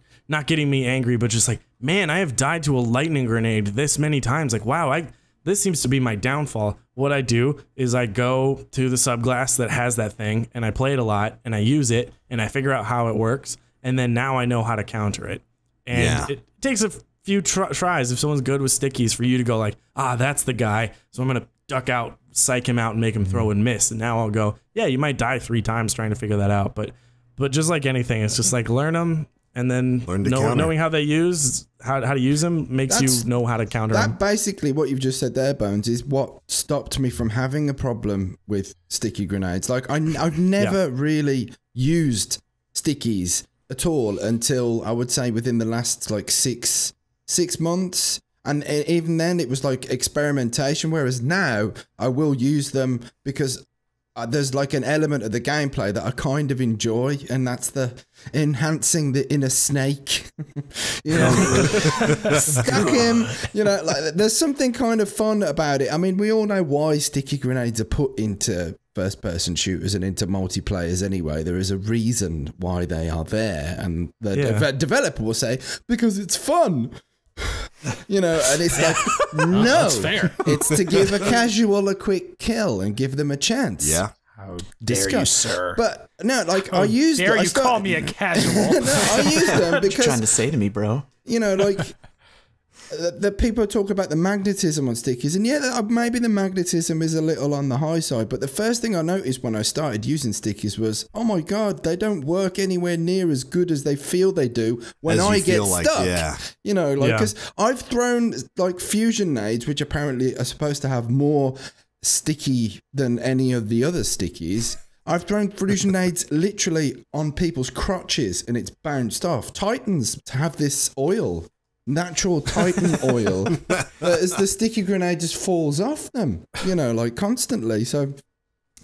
getting me angry, but just like, man, I have died to a lightning grenade this many times. Like, wow, this seems to be my downfall. What I do is I go to the subclass that has that thing, and I play it a lot, and I use it, and I figure out how it works, and then now I know how to counter it. And Yeah. it takes a few tries if someone's good with stickies for you to go like, that's the guy, so I'm gonna duck out, psych him out, and make him throw and miss. And now I'll go, yeah, you might die 3 times trying to figure that out, but just like anything, it's just like learn them. And then Learn to counter. knowing how to use them makes you know how to counter them. That basically what you've just said there, Bones, is what stopped me from having a problem with sticky grenades. Like I've never really used stickies at all until I would say within the last like six months. And even then it was like experimentation. Whereas now I will use them because there's like an element of the gameplay that I kind of enjoy, and that's the enhancing the inner snake. You know, stuck him. You know, like there's something kind of fun about it. I mean, we all know why sticky grenades are put into first-person shooters and into multiplayers anyway. There is a reason why they are there, and the developer will say because it's fun. You know, and it's like, no, that's fair. It's to give a casual a quick kill and give them a chance. Yeah. How dare you, sir? But no, like I used. Dare I you call me a casual? No, I used them What you trying to because say to me, bro? you know, like the people talk about the magnetism on stickies, and yeah, maybe the magnetism is a little on the high side. But the first thing I noticed when I started using stickies was, oh my god, they don't work anywhere near as good as they feel they do when As you I get feel like, stuck. yeah. You know, like Yeah. because I've thrown like fusion nades, which apparently are supposed to have more sticky than any of the other stickies. I've thrown fusion nades literally on people's crotches and it's bounced off. Titans have this oil, natural Titan oil, as the sticky grenade just falls off them, you know, like constantly. So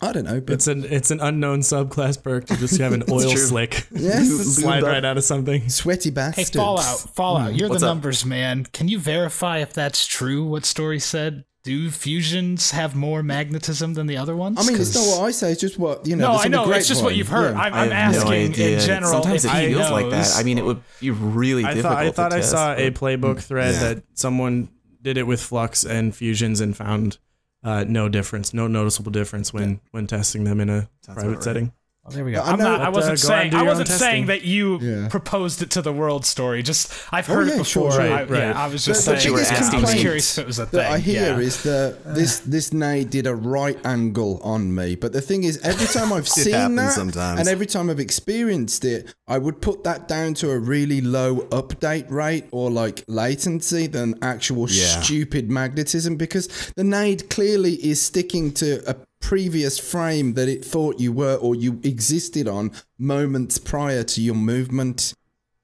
I don't know, but It's an unknown subclass perk to just have an oil slick. Yes. Slide right out of something. sweaty Hey, bastards. Fallout, you're the What's up? numbers man. Can you verify if that's true, what Story said? Do fusions have more magnetism than the other ones? I mean, it's not what I say. It's just what you know. No, there's I know. some It's just what grapevine. you've heard. Yeah. I'm asking in general. Sometimes if it he feels like knows. that. I mean, it would be really difficult. I thought to I test, saw a but- playbook thread that someone did it with Flux and fusions and found no noticeable difference when testing them in a private setting. Well, there we go. I know- I wasn't Go out and saying. do I your own wasn't saying testing. that you Yeah. proposed it to the world, Story. Just I've heard it sure, before. sure. I, Right. Yeah, I was just The saying. biggest asking I was complaint curious if it was a thing. that I hear yeah. is that this nade did a right angle on me. But the thing is, every time I've seen happens that, sometimes. and every time I've experienced it, I would put that down to a really low update rate or like latency than actual Yeah. stupid magnetism, because the nade clearly is sticking to a previous frame that it thought you were or you existed on moments prior to your movement.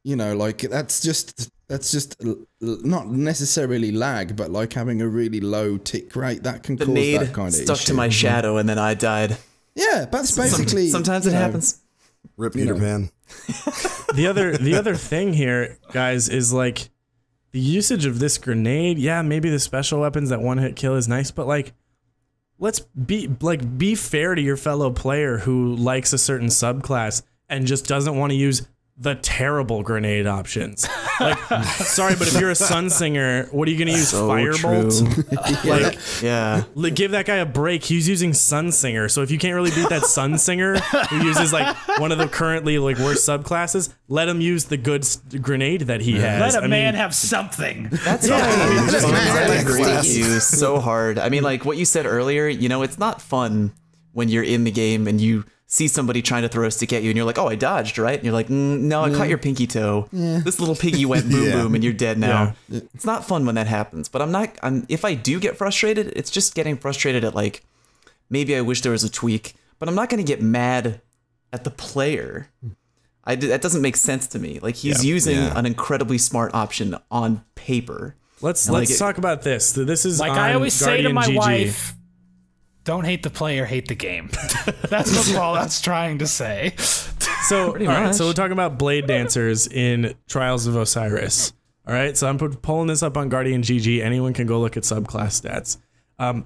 You know, like that's just not necessarily lag, but like having a really low tick rate that can The cause nade that kind of stuck issue. to my shadow, and then I died. Yeah, that's basically. Sometimes it you know, happens. Rip Peter Pan. The other thing here, guys, is like the usage of this grenade. Yeah, maybe the special weapons that one hit kill is nice, but like let's be fair to your fellow player who likes a certain subclass and just doesn't want to use the terrible grenade options. Like, sorry, but if you're a Sunsinger, what are you going to use? So Firebolt? Like, Yeah. give that guy a break. He's using Sunsinger. So if you can't really beat that Sunsinger who uses like one of the currently like worst subclasses, let him use the good grenade that he has. Let a man have something. That's all. I mean, That's I mad. agree Class. with you so hard. I mean, like what you said earlier, you know, it's not fun when you're in the game and you see somebody trying to throw a stick at you and you're like, oh, I dodged, right? And you're like, no, I caught your pinky toe. This little piggy went boom boom and you're dead now. It's not fun when that happens. But if I do get frustrated, it's just getting frustrated at like, maybe I wish there was a tweak, but I'm not going to get mad at the player. That doesn't make sense to me. Like he's using an incredibly smart option on paper. Let's like talk about this. This is Like on I always say to Guardian my GG. wife, don't hate the player, hate the game. That's what Fallout's trying to say. So, all right, much. so we're talking about blade dancers in Trials of Osiris. All right, so I'm pulling this up on Guardian GG. Anyone can go look at subclass stats.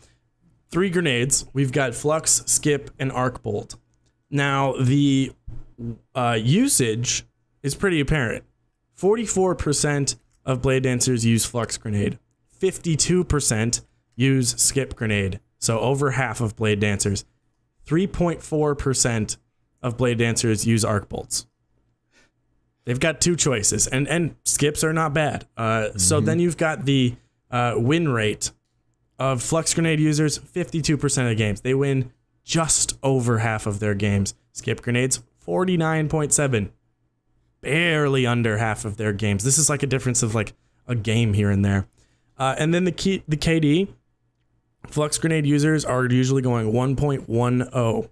3 grenades. We've got Flux, Skip, and Arc Bolt. Now, the usage is pretty apparent. 44% of blade dancers use Flux grenade. 52% use Skip grenade. So over half of blade dancers. 3.4% of blade dancers use arc bolts. They've got 2 choices, and skips are not bad. So then you've got the win rate of Flux grenade users, 52% of games. They win just over half of their games. Skip grenades, 49.7. Barely under half of their games. This is like a difference of like a game here and there. And then the KD, Flux grenade users are usually going 1.10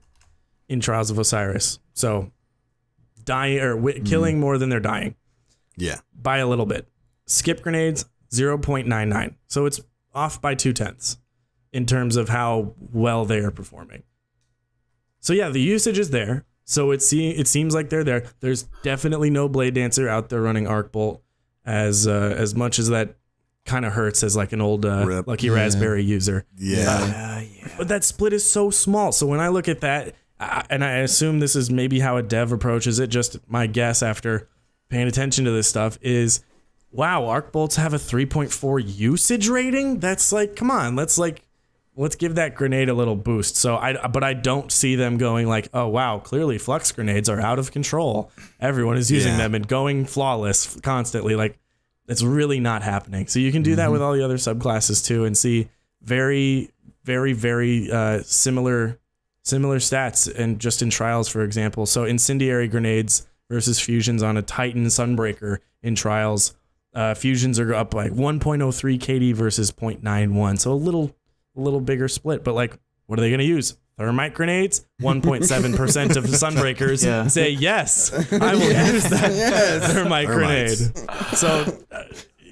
in Trials of Osiris. So dying or killing more than they're dying. Yeah. By a little bit. Skip grenades 0.99. So it's off by 0.2 in terms of how well they are performing. So yeah, the usage is there. So it seems like they're there. There's definitely no blade dancer out there running arc bolt as much as that kind of hurts as like an old Lucky Raspberry user. Yeah. But that split is so small. So when I look at that, and I assume this is maybe how a dev approaches it, just my guess after paying attention to this stuff is, wow, arc bolts have a 3.4 usage rating? That's like, come on, let's give that grenade a little boost. So but I don't see them going like, oh wow, clearly Flux grenades are out of control. Everyone is using them and going flawless constantly. Like, it's really not happening. So you can do that with all the other subclasses too, and see very, very, very similar stats, and just in Trials, for example. So incendiary grenades versus fusions on a Titan Sunbreaker in Trials. Fusions are up like 1.03 KD versus 0.91. So a little bigger split. But like, what are they going to use? Thermite grenades? 1.7% of Sunbreakers say, yes, I will use that thermite grenade. So,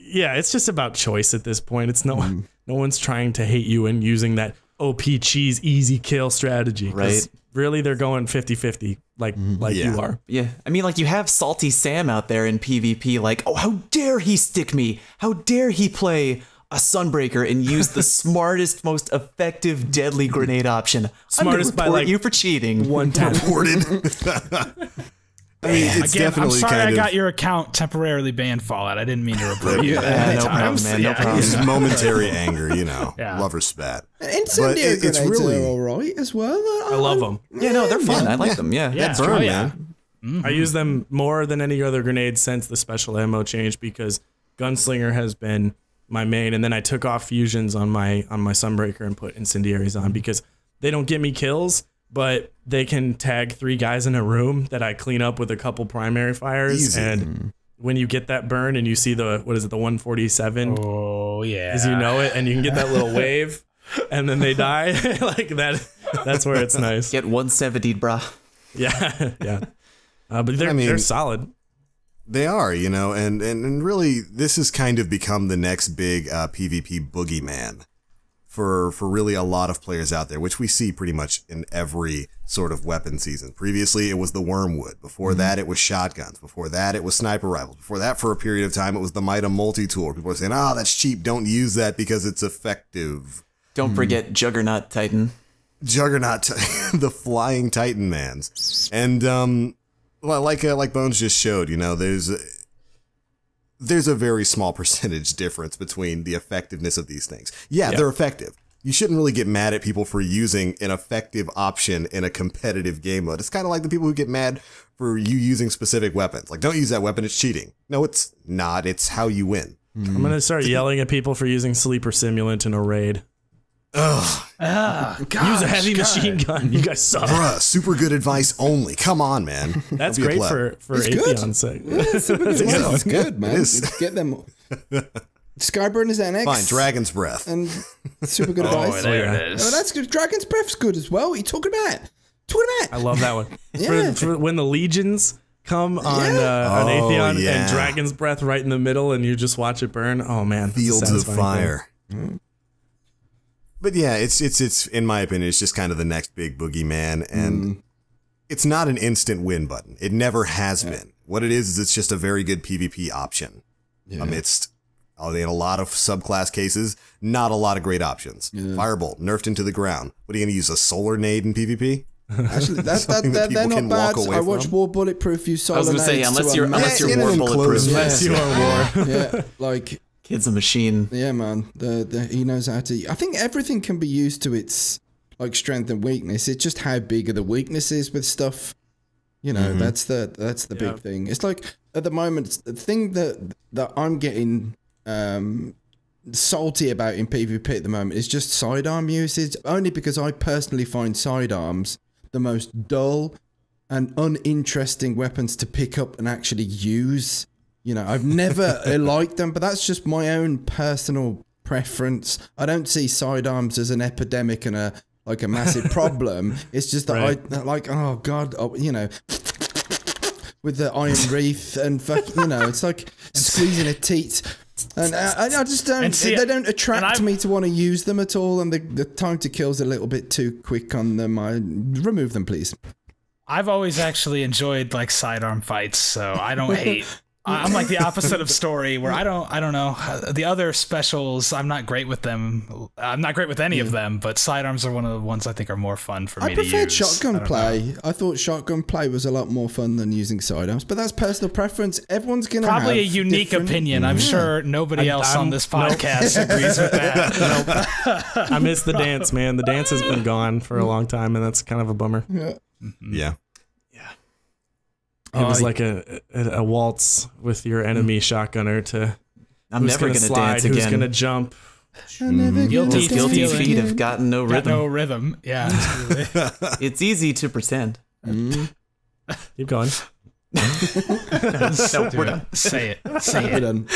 yeah, it's just about choice at this point. It's no one's trying to hate you and using that. OP cheese easy kill strategy. 'Cause Right. Really, they're going 50-50 like Yeah. you are. Yeah, I mean, like, you have Salty Sam out there in PvP, like, oh, how dare he stick me? How dare he play a Sunbreaker and use the smartest, most effective, deadly grenade option? Smartest I'm by, gonna report like, you for cheating. 110. Reported. I mean, it's Again, I'm definitely sorry kind I of got your account temporarily banned, Fallout. I didn't mean to report you. Yeah, no problem, man. No problem. just momentary anger, you know, Yeah. lover's spat. Incendiary But it's grenades really- are all right as well. I love them. Yeah, no, they're fun. I like them. Yeah. Yeah. Burn, Oh, yeah. man. I use them more than any other grenade since the special ammo change because Gunslinger has been my main, and then I took off fusions on my Sunbreaker and put incendiaries on because they don't get me kills, but they can tag 3 guys in a room that I clean up with a couple primary fires. Easy. And when you get that burn and you see the 147, Oh, yeah. as you know it, and you can get that little wave, and then they die like that. That's where it's nice. Get 170'd, brah. Yeah, yeah. But they're I mean- they're solid. They are, you know, and really, this has kind of become the next big PvP boogeyman for really a lot of players out there, which we see pretty much in every sort of weapon season. Previously, it was the Wormwood. Before that, it was shotguns. Before that, it was sniper rifles. Before that, for a period of time, it was the Mida multi-tool. People were saying, "Oh, that's cheap. Don't use that because it's effective." Don't forget Juggernaut Titan. Juggernaut, the flying Titan mans, and well, like Bones just showed, you know, there's a very small percentage difference between the effectiveness of these things. Yeah, they're effective. You shouldn't really get mad at people for using an effective option in a competitive game mode. It's kind of like the people who get mad for you using specific weapons. Like, don't use that weapon, it's cheating. No, it's not. It's how you win. I'm gonna start yelling at people for using sleeper simulant in a raid. Ugh, Use a heavy machine gun. You guys suck. bruh, super good advice only. Come on, man. That's Don't be a great pleb. for It's good. Atheon's sake. It's good, man. It is. Get them. Skyburner's NX. Fine, Dragon's Breath. And super good advice. there yeah. it is. Oh, that's good. Dragon's Breath's good as well. What are you talking about? I love that one. Yeah. For when the legions come on on Oh, Atheon yeah. and Dragon's Breath right in the middle, and you just watch it burn. Oh man, that's a Fields of satisfying Fire. But yeah, it's in my opinion, it's just kind of the next big boogeyman, and it's not an instant win button. It never has been. What it is it's just a very good PvP option amidst, in a lot of subclass cases, not a lot of great options. Firebolt, nerfed into the ground. What are you going to use, a solar nade in PvP? Actually, Something that they're people not can bad. walk away I watched from. War Bulletproof use solar I was gonna say, nades unless to you're unlock- unless in you're an more bulletproof. enclosed Unless you are war. Yeah, like Kid's a machine. yeah, man. He knows how to. I think everything can be used to its like strength and weakness. It's just how big are the weaknesses with stuff. You know, that's the big thing. It's like at the moment, the thing that I'm getting salty about in PvP at the moment is just sidearm usage. Only because I personally find sidearms the most dull and uninteresting weapons to pick up and actually use. You know, I've never liked them, but that's just my own personal preference. I don't see sidearms as an epidemic and a massive problem. It's just that Right. I like, oh god, you know, with the iron wreath and fuck, you know, it's like squeezing a teat. And I just don't. And see, they don't and attract I'm- me to want to use them at all, and the time to kill is a little bit too quick on them. I remove them, please. I've always actually enjoyed like sidearm fights, so I don't hate. I'm like the opposite of Story, where I don't know the other specials. I'm not great with them. I'm not great with any of them, but sidearms are one of the ones I think are more fun for me I to preferred use. shotgun I don't play. know. I thought shotgun play was a lot more fun than using sidearms, but that's personal preference. Everyone's gonna Probably a have unique different- opinion. I'm sure nobody else on this podcast agrees with that. I miss the dance, man. The dance has been gone for a long time, and that's kind of a bummer. Yeah. It was like a waltz with your enemy shotgunner to I'm who's never gonna gonna slide, dance who's again. gonna jump. Guilty Those guilty feeling. feet have gotten no Got rhythm. no rhythm. Yeah. It's easy to pretend. Keep going. No, we're done. Say it. Say We're it. done.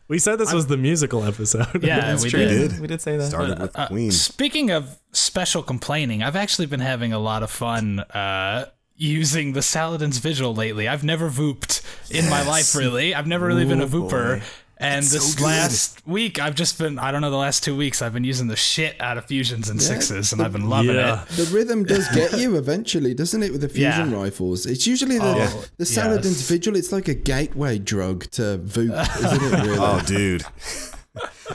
We said this was the musical episode. Yeah, we We did. did. We did say that. Started with Queen. Speaking of special complaining, I've actually been having a lot of fun using the Saladin's Vigil lately. I've never vooped in my life, really. I've never really been a vooper. boy. And this last week, I've just been, I don't know, the last 2 weeks, I've been using the shit out of fusions and sixes, and I've been loving it. The rhythm does get you eventually, doesn't it, with the fusion rifles? It's usually the Saladin's Vigil, it's like a gateway drug to Voop, isn't it, really? Oh, dude.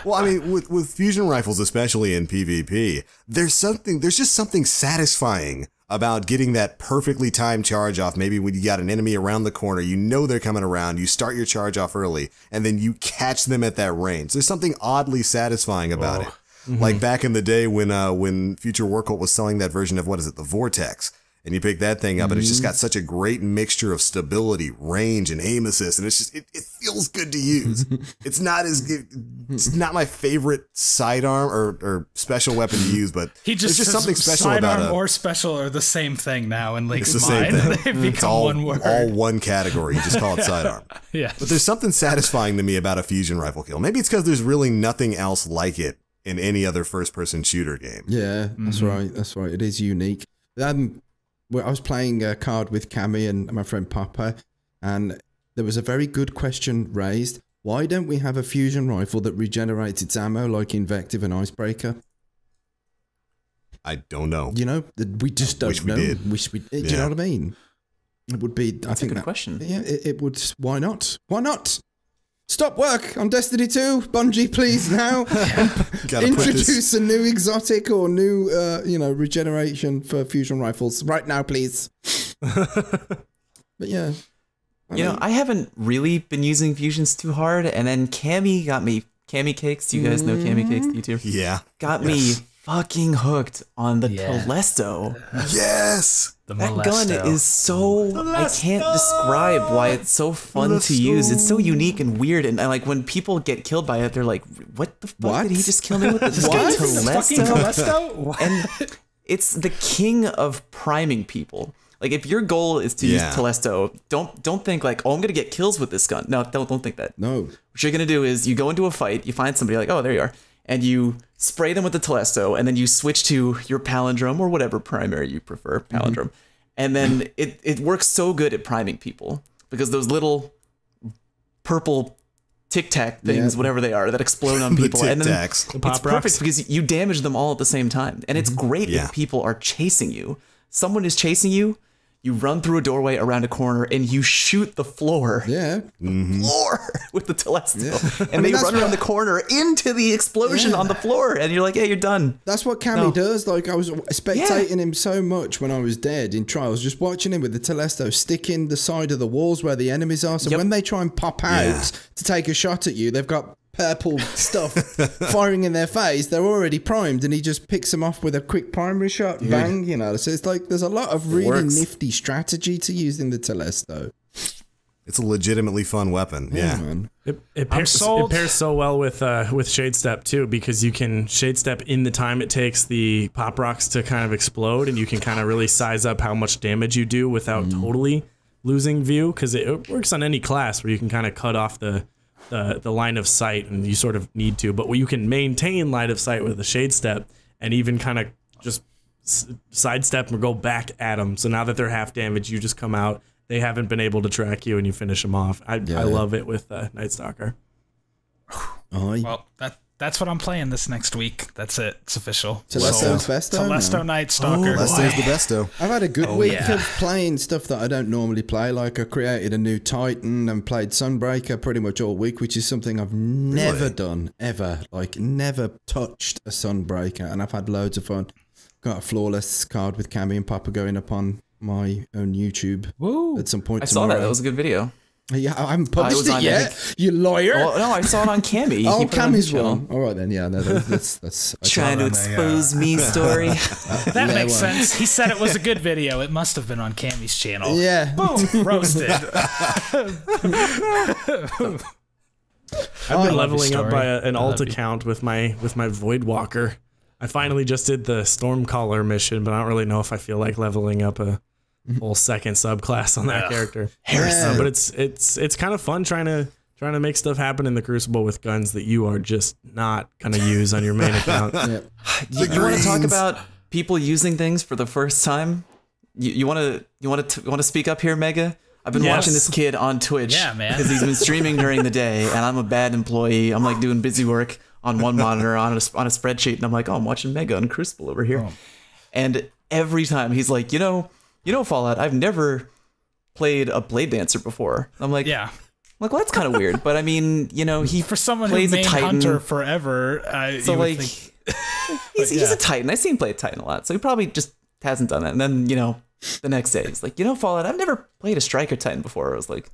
Well, I mean, with fusion rifles, especially in PvP, there's just something satisfying about getting that perfectly timed charge off. Maybe when you got an enemy around the corner, you know they're coming around, you start your charge off early, and then you catch them at that range. There's something oddly satisfying about it. Mm-hmm. Like back in the day when Future Warcult was selling that version of, the Vortex, and you pick that thing up, and it's just got such a great mixture of stability, range, and aim assist, and it's just it feels good to use. It's not my favorite sidearm or special weapon to use, but there's just something special about it. Sidearm or special are the same thing now in League It's the of same Mine. thing. They've It's become all, one word. all one category. You just call it sidearm. Yeah. But there's something satisfying to me about a fusion rifle kill. Maybe it's because there's really nothing else like it in any other first-person shooter game. Yeah, that's right. That's right. It is unique. I was playing a card with Cammy and my friend Papa, and there was a very good question raised. Why don't we have a fusion rifle that regenerates its ammo like Invective and Icebreaker? I don't know. You know, we just don't know. We did. Wish we did. Do you know what I mean? It would be. That's a good question. Yeah, it would. Why not? Why not? Stop work on Destiny 2, Bungie, please now. Introduce a new exotic or new, regeneration for fusion rifles right now, please. But yeah, I haven't really been using fusions too hard, and then Cammy got me. Cammy Cakes, do you guys know Cammy Cakes? You too? Yeah. Got me fucking hooked on the Telesto. Yes. That gun is so... I can't describe why it's so fun to use. It's so unique and weird. And like when people get killed by it, they're like, what the fuck did he just kill me with? This fucking Telesto? And it's the king of priming people. Like if your goal is to use Telesto, don't think like, oh, I'm going to get kills with this gun. No, don't think that. No. What you're going to do is you go into a fight, you find somebody like, oh, there you are. And you spray them with the Telesto, and then you switch to your palindrome or whatever primary you prefer, palindrome. And then it works so good at priming people because those little purple Tic Tac things, whatever they are, that explode on people. The and then Tic-Tacs. it's perfect because you damage them all at the same time. And it's great if people are chasing you. Someone is chasing you. You run through a doorway around a corner and you shoot the floor. Yeah. Floor with the Telesto. And they run around the corner into the explosion on the floor. And you're like, hey, you're done. That's what Cammy does. Like, I was spectating him so much when I was dead in Trials, just watching him with the Telesto sticking the side of the walls where the enemies are. So when they try and pop out to take a shot at you, they've got purple stuff firing in their face. They're already primed, and he just picks them off with a quick primary shot. Bang, So it's like there's a lot of really nifty strategy to using the Telesto. It's a legitimately fun weapon. Yeah, man. It pairs so well with Shade Step too, because you can Shade Step in the time it takes the pop rocks to kind of explode, and you can kind of really size up how much damage you do without totally losing view, because it works on any class where you can kind of cut off the line of sight, and you sort of need to, but you can maintain line of sight with the Shade Step and even kind of just sidestep or go back at them. So now that they're half damage, you just come out, they haven't been able to track you, and you finish them off. I love it with Night Stalker. Well, that's what I'm playing this next week. That's it. It's official. Telesto's besto? Telesto Night Stalker. Telesto's the besto. I've had a good week of playing stuff that I don't normally play. Like I created a new Titan and played Sunbreaker pretty much all week, which is something I've never done, ever. Like never touched a Sunbreaker, and I've had loads of fun. Got a flawless card with Cammy and Papa going up on my own YouTube at some point tomorrow. I saw that. That was a good video. Yeah, I haven't published it yet. You lawyer. Oh, no, I saw it on Cammy. Oh, Cammy's one. All right then. Yeah, no, that's trying to expose me story. That makes sense. He said it was a good video. It must have been on Cammy's channel. Yeah. Boom. Roasted. I've been leveling up by an alt account with my Voidwalker. I finally just did the Stormcaller mission, but I don't really know if I feel like leveling up a whole second subclass on that character. But it's kind of fun trying to make stuff happen in the Crucible with guns that you are just not gonna use on your main account. You want to talk about people using things for the first time? You want to speak up here, Mega? I've been watching this kid on Twitch because he's been streaming during the day, and I'm a bad employee. I'm like doing busy work on one monitor on a spreadsheet, and I'm like, oh, I'm watching Mega and Crucible over here. And every time he's like, you know, Fallout, I've never played a Blade Dancer before. I'm like, yeah. Like, well, that's kind of weird, but I mean, you know, he for someone plays who made a Titan Hunter forever. So like, he's a Titan. I've seen play a Titan a lot, so he probably just hasn't done it. And then, you know, the next day he's like, you know, Fallout, I've never played a Striker Titan before. I was like,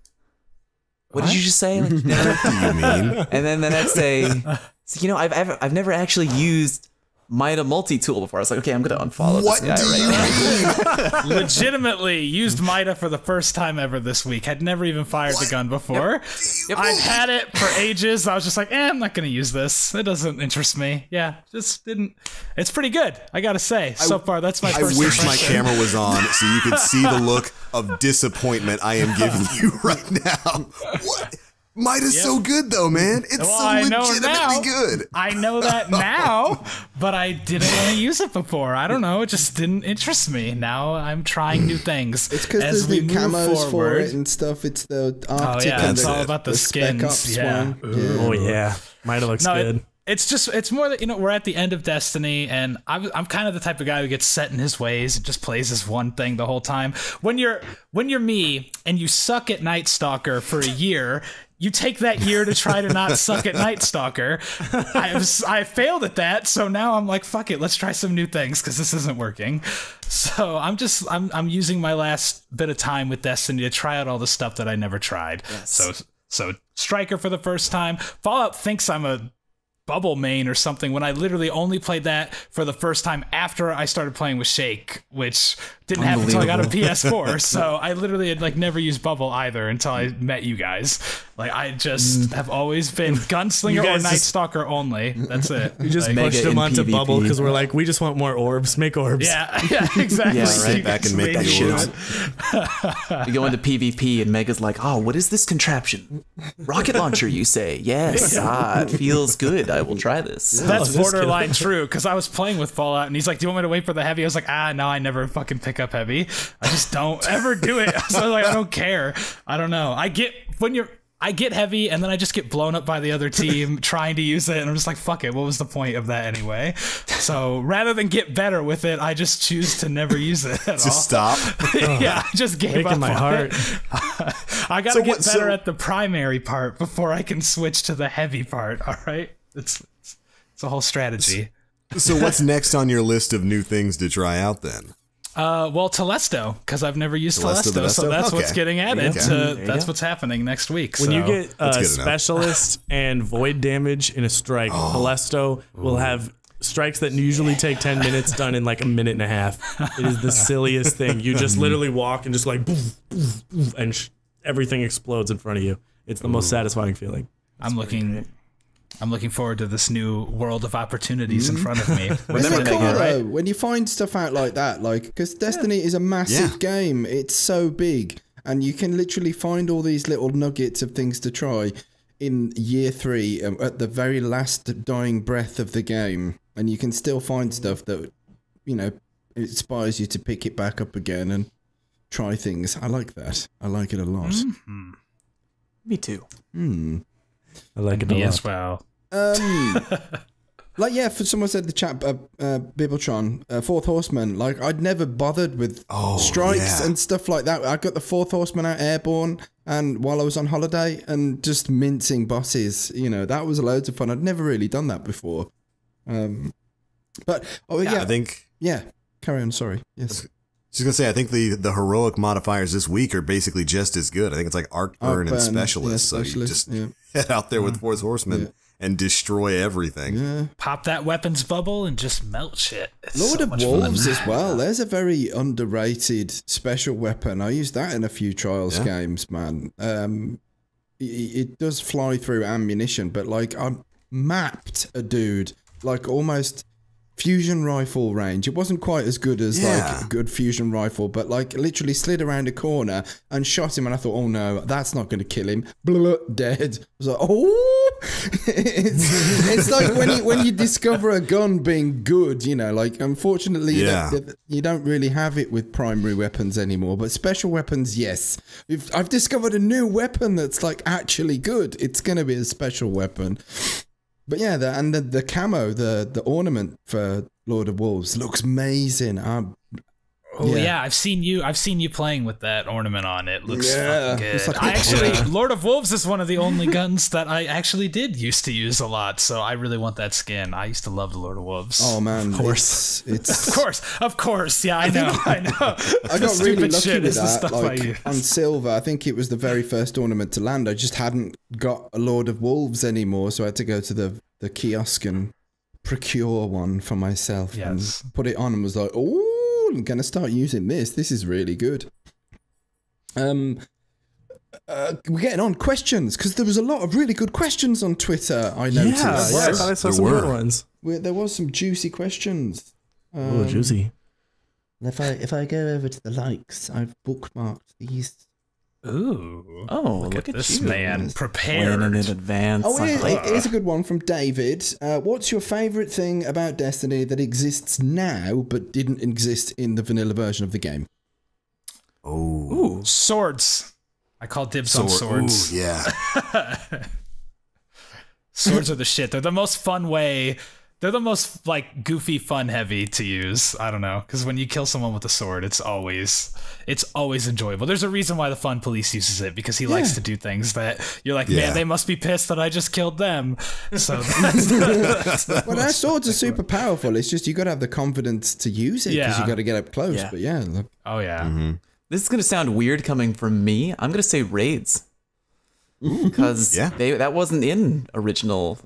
what did you just say? Like, what do you mean? And then the next day, so, you know, I've never actually used Mida multi-tool before. I was like, okay, I'm gonna unfollow this guy right now. Legitimately used Mida for the first time ever this week. Had never even fired the gun before. Yep. I've had it for ages. I was just like, I'm not gonna use this. It doesn't interest me. Yeah, just didn't. It's pretty good, I gotta say. So far, that's my first I wish my camera was on so you could see the look of disappointment I am giving you right now. What? Mida's so good though, man. It's so legitimately good. I know that now, but I didn't want to use it before. I don't know. It just didn't interest me. Now I'm trying new things. It's because there's new camos for it and stuff. It's the Arctic and it's all about the skins. Oh yeah, Mida looks good. It's more that, you know, we're at the end of Destiny, and I'm kind of the type of guy who gets set in his ways and just plays this one thing the whole time. When you're me and you suck at Night Stalker for a year, you take that year to try to not suck at Night Stalker. I failed at that, so now I'm like, fuck it, let's try some new things because this isn't working. So I'm using my last bit of time with Destiny to try out all the stuff that I never tried. Yes. So Striker for the first time. Fallout thinks I'm a Bubble main or something when I literally only played that for the first time after I started playing with Shake, which didn't happen until I got a PS4. So I literally had like never used Bubble either until I met you guys. Like I just have always been Gunslinger or Night Stalker only. That's it. We just pushed him onto PvP. Bubble because we're like, we just want more orbs. Make orbs. Yeah, exactly. Yeah, right. Back and make that shit. We go into PvP and Mega's like, oh, what is this contraption? Rocket launcher, you say? Yes. It feels good. I will try this. That's borderline true, because I was playing with Fallout and he's like, do you want me to wait for the heavy? I was like, no, I never fucking pick up heavy. I just don't ever do it. So I was like, I don't care. I don't know. I get heavy and then I just get blown up by the other team trying to use it, and I'm just like, fuck it, what was the point of that anyway? So rather than get better with it, I just choose to never use it at all. Just stop. Yeah, I just gave up my heart. I gotta get better at the primary part before I can switch to the heavy part. All right, it's a whole strategy. So what's next on your list of new things to try out then? Well, Telesto, because I've never used Telesto, so that's what's getting added. That's what's happening next week. When you get Specialist and Void damage in a strike, Telesto will have strikes that usually take 10 minutes done in like a minute and a half. It is the silliest thing. You just literally walk and just like, boof, boof, boof, and everything explodes in front of you. It's the most satisfying feeling. I'm looking forward to this new world of opportunities in front of me. Remember, cool, when you find stuff out like that, like, because Destiny is a massive game. It's so big, and you can literally find all these little nuggets of things to try in year 3 at the very last dying breath of the game, and you can still find stuff that, you know, inspires you to pick it back up again and try things. I like that. I like it a lot. Mm-hmm. Me too. I like it a lot as well. Like, for someone said the chat, Bibletron, Fourth Horseman, like, I'd never bothered with strikes and stuff like that. I got the Fourth Horseman out airborne and while I was on holiday and just mincing bosses, you know, that was loads of fun. I'd never really done that before. But, I think... Yeah, carry on, sorry. Yes. Just gonna say, I think the heroic modifiers this week are basically just as good. I think it's like Arc Burn and Specialist. So you just head out there with Fourth Horseman and destroy everything. Yeah. Pop that weapons bubble and just melt shit. It's Lord of Wolves as well. There's a very underrated special weapon. I used that in a few Trials games, man. It does fly through ammunition, but like I mapped a dude like almost fusion rifle range. It wasn't quite as good as like a good fusion rifle, but like literally slid around a corner and shot him, and I thought, oh no, that's not going to kill him. Blah, dead. I was like, oh, it's like when you discover a gun being good, you know, like unfortunately you don't really have it with primary weapons anymore, but special weapons, yes. If I've discovered a new weapon that's like actually good, it's going to be a special weapon. But yeah, the camo, the ornament for Lord of Wolves looks amazing. I've seen you playing with that ornament on. It looks fucking good. Like, Lord of Wolves is one of the only guns that I actually did used to use a lot, so I really want that skin. I used to love the Lord of Wolves. Oh man, of course, of course. Yeah, I know. I got really lucky with that. Like on silver, I think it was the very first ornament to land. I just hadn't got a Lord of Wolves anymore, so I had to go to the kiosk and procure one for myself and put it on, and was like, oh, I'm gonna start using this. This is really good. We're getting on questions because there was a lot of really good questions on Twitter. I noticed. I thought I saw some good ones. There was some juicy questions. Oh, juicy. If I go over to the likes, I've bookmarked these. Ooh! Look at this you. Man prepared in advance. Oh, here's a good one from David. What's your favourite thing about Destiny that exists now but didn't exist in the vanilla version of the game? Ooh, swords. I call dibs on swords. Ooh, yeah. Swords are the shit. They're the most fun way. They're the most like goofy, fun, heavy to use. I don't know, because when you kill someone with a sword, it's always enjoyable. There's a reason why the Fun Police uses it, because he likes to do things that you're like, man, they must be pissed that I just killed them. So well, our swords are super powerful. It's just you got to have the confidence to use it because you got to get up close. But look. Oh yeah. Mm-hmm. This is gonna sound weird coming from me. I'm gonna say raids, because that wasn't in original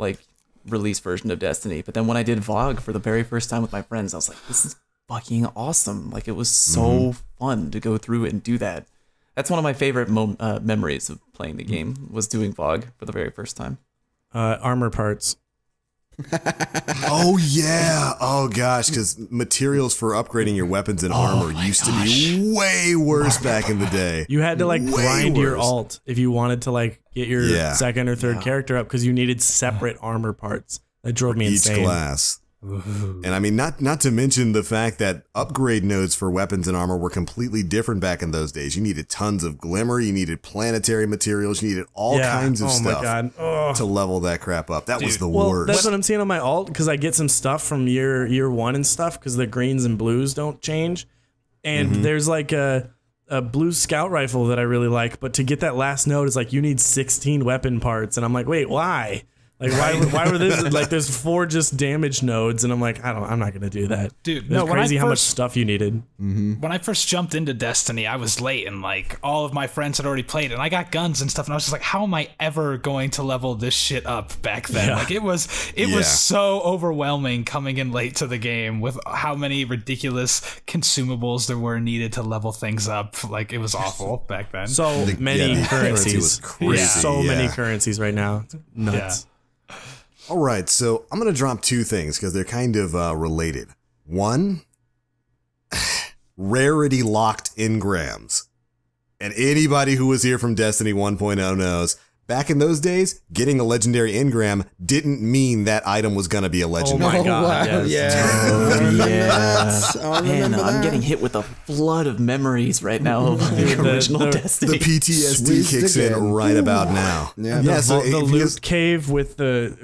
release version of Destiny, but then when I did VOG for the very first time with my friends, I was like, this is fucking awesome. Like, it was so fun to go through it and do that. That's one of my favorite memories of playing the game, was doing VOG for the very first time. Armor parts. Oh yeah, oh gosh, because materials for upgrading your weapons and armor used to be way worse back in the day. You had to grind your alt if you wanted to get your second or third character up, because you needed separate armor parts. That drove me insane. Each class. And I mean, not to mention the fact that upgrade nodes for weapons and armor were completely different back in those days. You needed tons of glimmer, you needed planetary materials, you needed all kinds of stuff to level that crap up. That was the worst. That's what I'm seeing on my alt, because I get some stuff from year one and stuff, because the greens and blues don't change. And there's a blue scout rifle that I really like, but to get that last node is you need 16 weapon parts, and I'm like, wait, why? Why were this there's 4 just damage nodes, and I'm like, I'm not gonna do that, dude. It's crazy how much stuff you needed. When I first jumped into Destiny, I was late, and all of my friends had already played, and I got guns and stuff, and I was just like, how am I ever going to level this shit up back then? It was so overwhelming coming in late to the game with how many ridiculous consumables there were needed to level things up. It was awful back then. So many currencies. So many currencies right now. It's nuts. All right, so I'm going to drop 2 things because they're kind of related. One, rarity locked engrams. And anybody who was here from Destiny 1.0 knows, back in those days, getting a legendary engram didn't mean that item was going to be a legendary. Oh my god, wow. Man, I'm getting hit with a flood of memories right now of the original Destiny. The PTSD kicks in right about now. So the loot cave with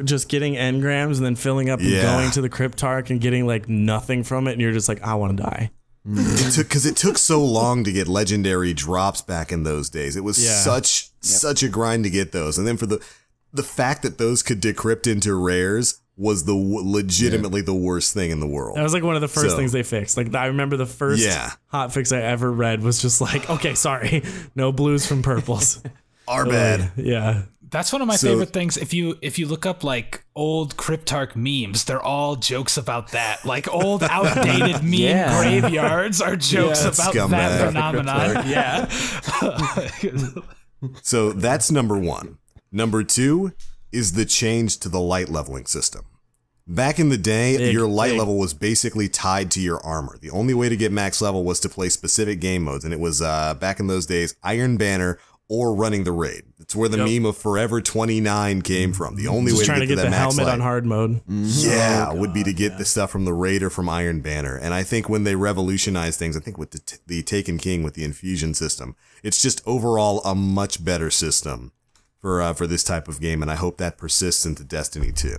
just getting engrams and then filling up and going to the Cryptarch and getting nothing from it, and you're just like, I want to die. It took so long to get legendary drops back in those days. It was such a grind to get those, and then for the fact that those could decrypt into rares was legitimately the worst thing in the world. That was one of the first things they fixed. I remember the first hotfix I ever read was just okay, sorry, no blues from purples. Our bad. Yeah. That's one of my favorite things. If you look up old Cryptarch memes, they're all jokes about that. Old outdated meme graveyards are jokes about that phenomenon. Yeah. So that's number 1. Number 2 is the change to the light leveling system. Back in the day, your light big. level was basically tied to your armor. The only way to get max level was to play specific game modes, and it was, back in those days, Iron Banner or running the raid. It's where the meme of Forever 29 came from. The only way Just trying to get the that max helmet light, on hard mode. yeah, would be to get the stuff from the raid or from Iron Banner. And I think when they revolutionized things, I think with the Taken King with the infusion system, it's just overall a much better system for this type of game, and I hope that persists into Destiny 2.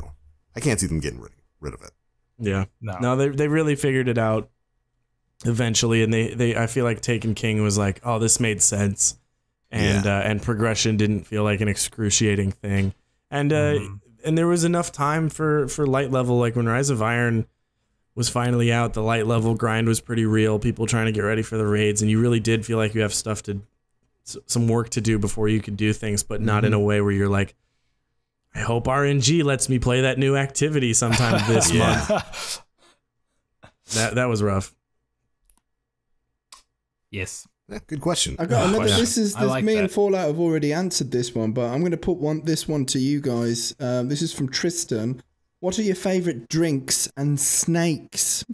I can't see them getting rid of it. Yeah. No, they really figured it out eventually, and they I feel like Taken King was like, oh, this made sense. And progression didn't feel like an excruciating thing. And and there was enough time for light level, like when Rise of Iron was finally out, the light level grind was pretty real, people trying to get ready for the raids, and you really did feel like you have some work to do before you could do things, but not in a way where you're like, I hope RNG lets me play that new activity sometime this month. That was rough. Yes. Yeah, good question. I got another. This like me that. and Fallout have already answered this one, but I'm going to put this one to you guys. This is from Tristan. What are your favorite drinks and snakes?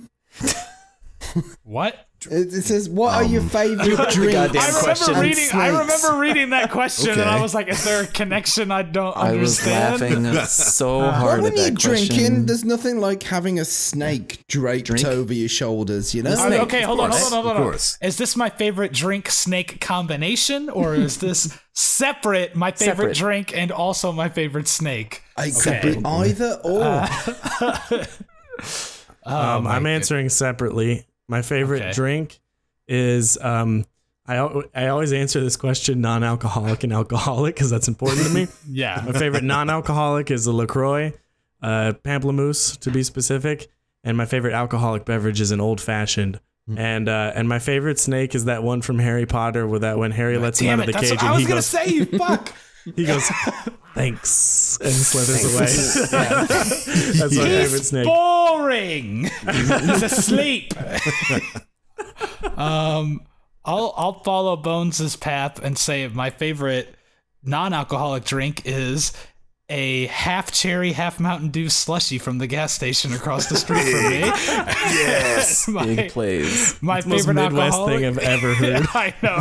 What? It says, what are your favorite drinks? goddamn question. I remember reading that question, and I Okay. was like, "Is there a connection I don't I was understand?" laughing so Well, hard when at you're that question. drinking, there's nothing like having a snake draped Drink? over your shoulders, you know? Snake, Okay, hold on. Of course. Is this my favorite drink snake combination, or is this separate my favorite Separate. drink and also my favorite snake? It could be either or. I'm answering separately. My favorite drink is I always answer this question non-alcoholic and alcoholic because that's important to me. Yeah. My favorite non-alcoholic is a LaCroix, pamplemousse to be specific, and my favorite alcoholic beverage is an old-fashioned. And my favorite snake is that one from Harry Potter with that when Harry lets him out of the That's cage what I and was he gonna goes, say. You fuck. he goes, thanks, and slithers away. That's my favorite snake. Boring. He's asleep. I'll follow Bones' path and say my favorite non-alcoholic drink is a half cherry, half Mountain Dew slushy from the gas station across the street from me. Yes. Big plays. My Most favorite Midwest alcoholic thing I've ever heard. I know,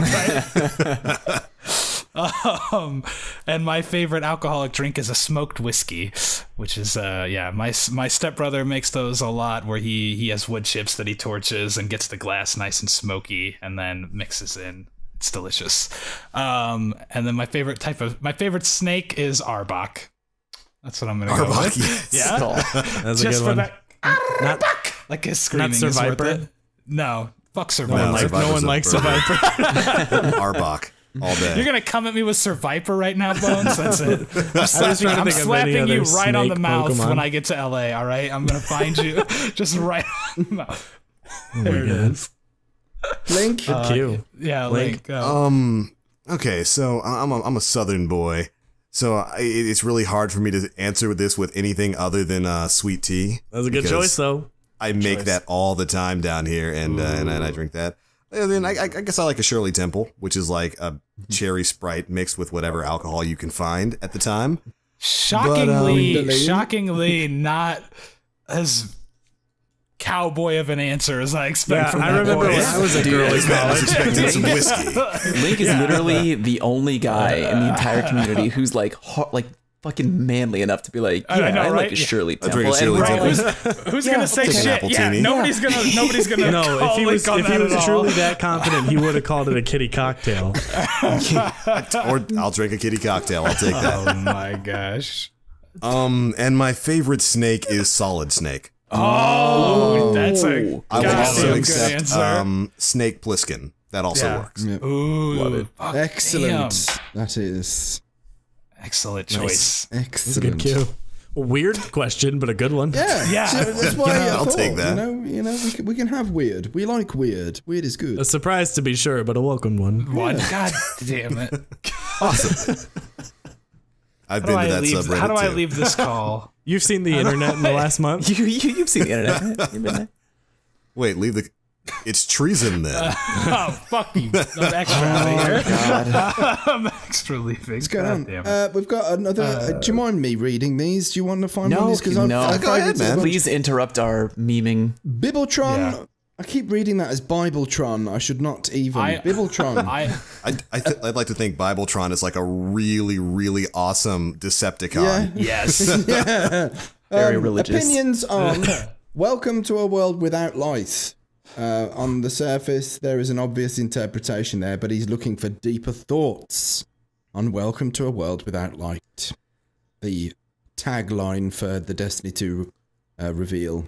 right? And my favorite alcoholic drink is a smoked whiskey, which is my stepbrother makes those a lot, where he has wood chips that he torches and gets the glass nice and smoky and then mixes in. It's delicious. And then my favorite snake is Arbok. That's what I'm gonna go with. Yes. Yeah, That's a just good for one. that. Arbok! Like his screaming is worth Survivor? it. No, fuck Survivor. No one likes Survivor. Arbok all day. You're gonna come at me with Survivor right now, Bones. That's it. I'm trying to think of any slapping you other right on the snake mouth Pokemon. when I get to LA. All right, I'm gonna find you just right on the mouth. There it is. Link? Cute. Yeah, Link. Link. Okay, so I'm a Southern boy, so it's really hard for me to answer this with anything other than sweet tea. That was a good because choice, though. I make that all the time down here, and I drink that. And then I guess I like a Shirley Temple, which is like a cherry Sprite mixed with whatever alcohol you can find at the time. Shockingly, not as cowboy of an answer as I expect from I that remember voice. when I was a girl in I was college. expecting some whiskey. Link is literally the only guy in the entire community who's like fucking manly enough to be like, yeah, I know, I like right? a Shirley I'll drink Temple. a Shirley And Temple. Who's gonna say take an shit? apple Yeah, teeny. nobody's gonna. No, call if he Link on that was at all. truly that confident, he would have called it a kitty cocktail. Or I'll drink a kitty cocktail. I'll take that. Oh my gosh. And my favorite snake is Solid Snake. Oh, that's a I will also goddamn good accept answer. Snake Plissken. That also works. Ooh, love it. Excellent. That is Excellent choice. excellent. Good cue. Weird question, but a good one. Yeah, Yeah. so that's why I'll I thought, take that. You know, we can have weird. We like weird. Weird is good. A surprise to be sure, but a welcome one. What? God damn it. Awesome. I've been to that subreddit How do I too. leave this call? You've seen the internet in the last month? you've seen the internet. You've been there. Wait, leave the. It's treason then. Oh, fuck you. I'm extra out of here. I'm extra leaving. What's going on? Damn it. We've got another. Do you mind me reading these? Do you want to find one No, of these? no. Go ahead, man. Please interrupt our memeing. Bibletron. Yeah. I keep reading that as Bibletron. I should not even. Bibletron. I'd like to think Bibletron is like a really, really awesome Decepticon. Yes. Yeah. Very religious. Opinions on Welcome to a World Without Light. On the surface, there is an obvious interpretation there, but he's looking for deeper thoughts on Welcome to a World Without Light. The tagline for the Destiny 2 reveal.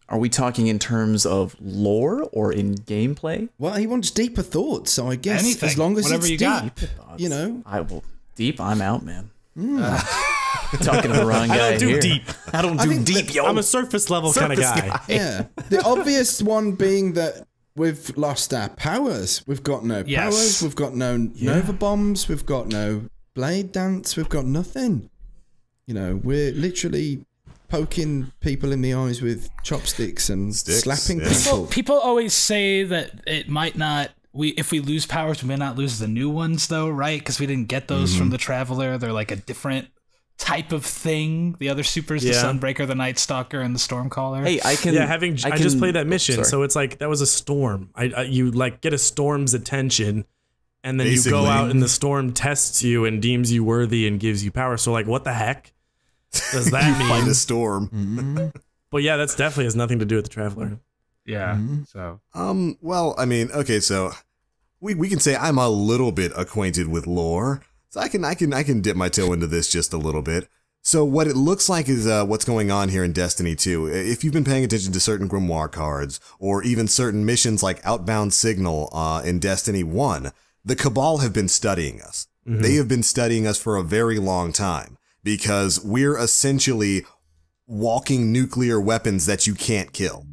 Are we talking in terms of lore or in gameplay? Well, he wants deeper thoughts, so I guess Anything, as long as whatever it's you deep, got. you know. Deep, I'm out, man. Talking to the wrong guy I don't do here. deep. I don't do deep, yo. I'm a surface level kind of Surface guy. Yeah. The obvious one being that we've lost our powers. We've got no powers. We've got no Nova bombs. We've got no blade dance. We've got nothing. You know, we're literally poking people in the eyes with chopsticks and slapping people. People always say that it might not. If we lose powers, we may not lose the new ones, though, right? Because we didn't get those from the Traveler. They're like a different type of thing. The other supers, the Sunbreaker, the Night Stalker, and the Stormcaller. Hey, I just played that mission, so it's like that was a storm. You like get a storm's attention, and then you go out and the storm tests you and deems you worthy and gives you power. So like, what the heck does that mean? Fight a storm. But yeah, that's definitely has nothing to do with the Traveler. Yeah. So. Well, I mean, okay, so we can say I'm a little bit acquainted with lore, so I can dip my toe into this just a little bit. So what it looks like is what's going on here in Destiny 2. If you've been paying attention to certain Grimoire cards, or even certain missions like Outbound Signal in Destiny 1, the Cabal have been studying us. They have been studying us for a very long time, because we're essentially walking nuclear weapons that you can't kill.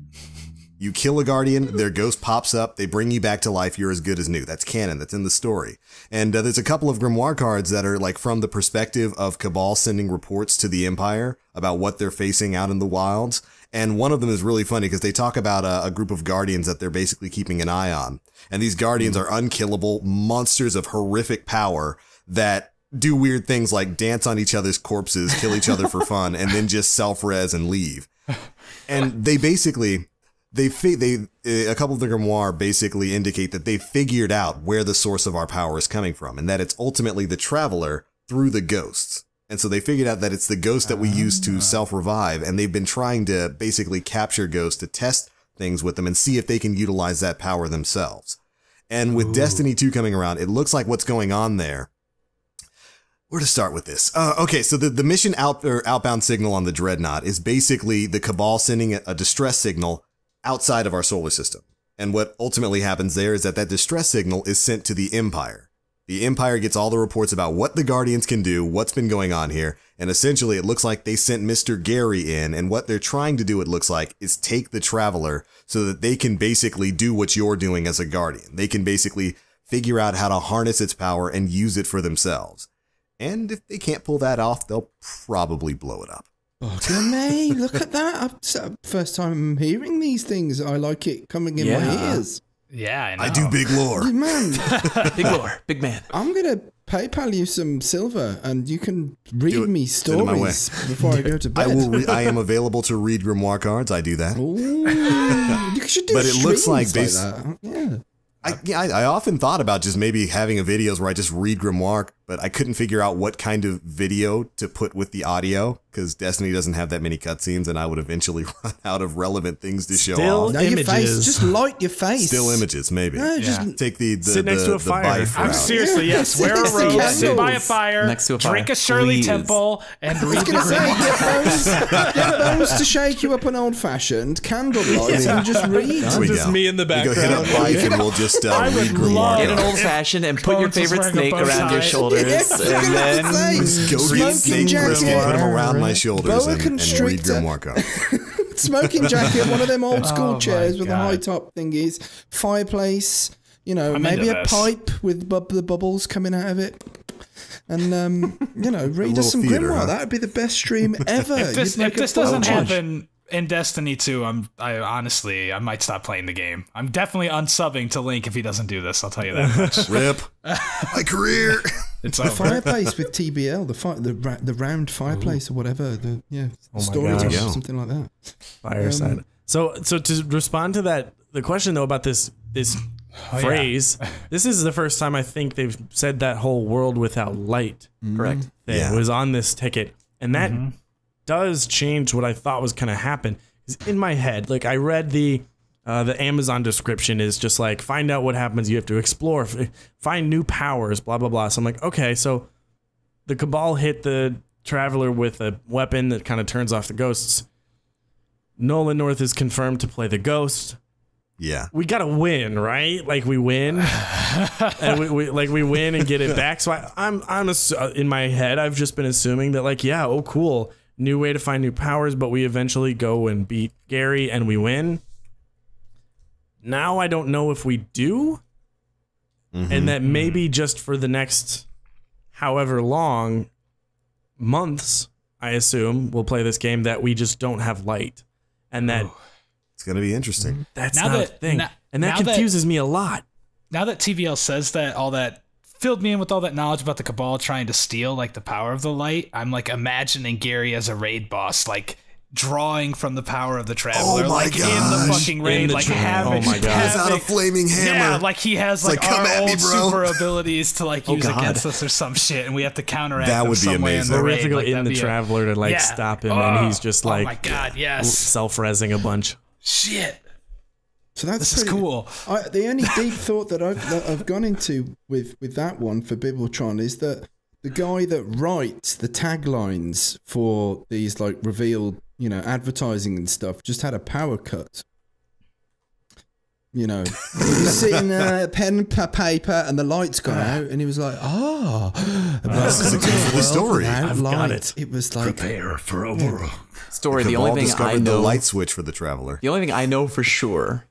You kill a Guardian, their ghost pops up, they bring you back to life, you're as good as new. That's canon, that's in the story. And there's a couple of Grimoire cards that are like from the perspective of Cabal sending reports to the Empire about what they're facing out in the wilds. And one of them is really funny because they talk about a group of Guardians that they're basically keeping an eye on. And these Guardians are unkillable monsters of horrific power that do weird things like dance on each other's corpses, kill each other for fun, and then just self-res and leave. And they basically... a couple of the Grimoire basically indicate that they figured out where the source of our power is coming from, and that it's ultimately the Traveler through the ghosts. And so they figured out that it's the ghost that we use to self-revive, and they've been trying to basically capture ghosts to test things with them and see if they can utilize that power themselves. And with Destiny 2 coming around, it looks like what's going on there. Where to start with this? Okay, so the mission Outbound Signal on the Dreadnought is basically the Cabal sending a distress signal outside of our solar system. And what ultimately happens there is that distress signal is sent to the Empire. The Empire gets all the reports about what the Guardians can do, what's been going on here, and essentially it looks like they sent Mr. Gary in, and what they're trying to do, it looks like, is take the Traveler so that they can basically do what you're doing as a Guardian. They can basically figure out how to harness its power and use it for themselves. And if they can't pull that off, they'll probably blow it up. Bugger me, look at that. First time I'm hearing these things. I like it coming in my ears. Yeah, I know. I do big lore. Man, Big lore, big man. I'm going to PayPal you some silver and you can read me Do it my way. stories before I go to bed. I am available to read Grimoire cards. I do that. Ooh, you should do But it looks like streams that. Yeah. I often thought about just maybe having a videos where I just read Grimoire, but I couldn't figure out what kind of video to put with the audio because Destiny doesn't have that many cutscenes, and I would eventually run out of relevant things to show off. No, your face, just light your face. Still images, maybe. No, just take the sit next to a fire. Bife I'm route. seriously, yes. Wear a robe, sit by a fire, Next to a fire. drink a Shirley Please. Temple, and I was read going to say, the get Bones to shake you up an old-fashioned candlelight and just read. There we Just go. me in the We go hit up background. Bife and we'll just I read would Grimoire love- Get an cards. old fashioned and put your Bones is favorite wearing a snake bow around your tie. shoulders, and then Just go Smoking get Snake jacket. Brisket, put them around my shoulders Boa and read constrictor. Grimoire cards. Smoking jacket, one of them old school my chairs with the God. high top thingies, fireplace, you know, I'm maybe into a this. pipe with the bubbles coming out of it. And, you know, read little us some theater, Grimoire. huh? That would be the best stream ever. If this You'd make a doesn't fortune. happen, in Destiny 2, I honestly might stop playing the game. I'm definitely unsubbing to Link if he doesn't do this. I'll tell you that much. Rip. My career. It's The over. fireplace with TBL, the round fireplace or whatever. Storage or go. something like that. Fireside. So to respond to that, the question though about this phrase, this is the first time I think they've said that whole world without light Correct. thing Yeah. was on this ticket, and that does change what I thought was going to happen. 'Cause in my head, like I read the Amazon description is just like, find out what happens. You have to explore, find new powers, blah blah blah. So I'm like, okay, so the Cabal hit the Traveler with a weapon that kind of turns off the ghosts. Nolan North is confirmed to play the ghost. Yeah. We gotta win, right? Like we win, and we win and get it back. So I'm in my head, I've just been assuming that like, yeah, oh cool, new way to find new powers, but we eventually go and beat Gary and we win. Now I don't know if we do, and that maybe just for the next however long months, I assume we'll play this game that we just don't have light, and that. It's going to be interesting. That's Now not that- a thing. now- And that now that- confuses me a lot. Now that TVL says that, all that filled me in with all that knowledge about the Cabal trying to steal like the power of the light. I'm like imagining Gary as a raid boss, like drawing from the power of the Traveler, Oh my like in the gosh. fucking raid, the like train. having, Oh my God. He's out a flaming hammer. yeah, like he has like, like, come our at me, old bro. super abilities to like use God. against us or some shit, and we have to counteract That them would be some way amazing. in the Or we have raid. to go Like, in that'd the be Traveler to like Yeah. stop him, and he's just oh like my God, yes, self-resing a bunch. shit, So that's this is pretty cool. The only deep thought that I've gone into with that one for Bibletron is that the guy that writes the taglines for these like revealed, advertising and stuff just had a power cut. He was sitting there, pen, paper, and the lights gone out, and he was like, This is a good for the story. I've got it. It was like, Prepare for a world. Story. The Cabal only thing I discovered the know. light switch for the Traveler. The only thing I know for sure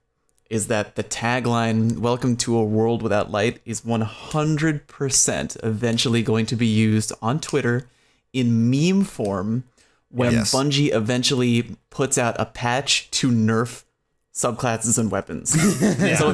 is that the tagline "Welcome to a world without light" is 100% eventually going to be used on Twitter in meme form when Yes. Bungie eventually puts out a patch to nerf subclasses and weapons. So it'll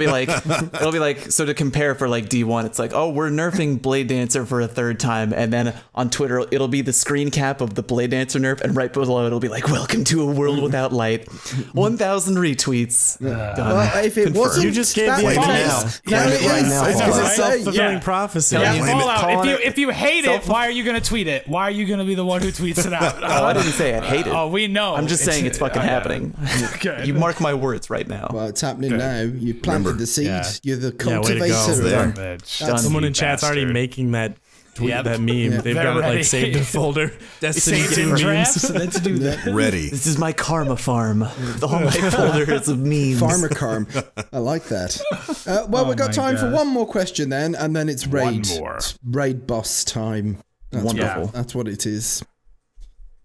be like so to compare for like D1, it's like, oh, we're nerfing Blade Dancer for a third time, and then on Twitter it'll be the screen cap of the Blade Dancer nerf, and right below it'll be like, welcome to a world without light. 1,000 retweets. Done. well, if it Confirmed. wasn't, You just gave that the was- idea. Now it Right is. now. I was It's gonna right. say, Self-fulfilling Yeah. prophecy. Yeah. Blame it. Fallout, Calling if you hate it, why are you going to tweet it? Why are you going to be the one who tweets it out? Oh, I didn't say I hate it. Oh, we know. I'm just saying it's fucking happening. Good. You mark my words right now. Well, it's happening now. You planted the seed. Yeah. You're the Yeah, way to go. cultivator. There. Bitch. Done. Someone You in chat's already bastard. making that tweet, Yep. that meme. They've They're got it ready. like saved in a folder. Destiny Saved 2 in memes. drafts. Let's do that. Ready. This is my karma farm. All my folders of memes. Farmer Carm. I like that. Well, we've got my time for God. one more question then, and then it's raid. One more. It's raid boss time. That's Wonderful. That's what it is.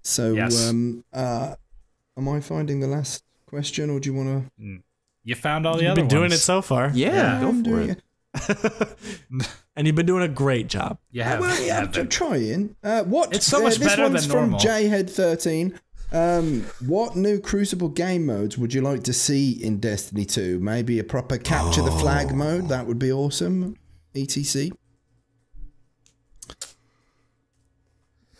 So, Yes. am I finding the last question, or do you want to? You found all the You've other been doing it ones. so far. Yeah, go I'm for doing it. And you've been doing a great job. You have, Well, you yeah, have I'm trying. What? It's so much this better one's than from normal. Jhead13. What new Crucible game modes would you like to see in Destiny 2? Maybe a proper capture the flag mode. That would be awesome. ETC.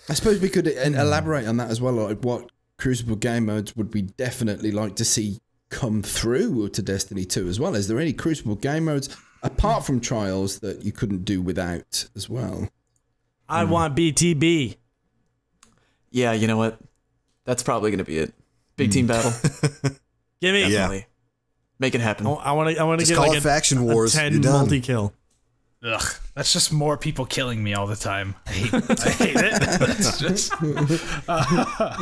I suppose we could elaborate on that as well. Like what Crucible game modes would we definitely like to see come through to Destiny 2 as well? Is there any Crucible game modes apart from Trials that you couldn't do without as well? I want BTB. Yeah, you know what? That's probably going to be it. Big team battle. Give me. Yeah. Definitely. Make it happen. I want to Just get call like it Faction Wars. a 10 You're done. multi-kill. Ugh, that's just more people killing me all the time. I hate it. It's just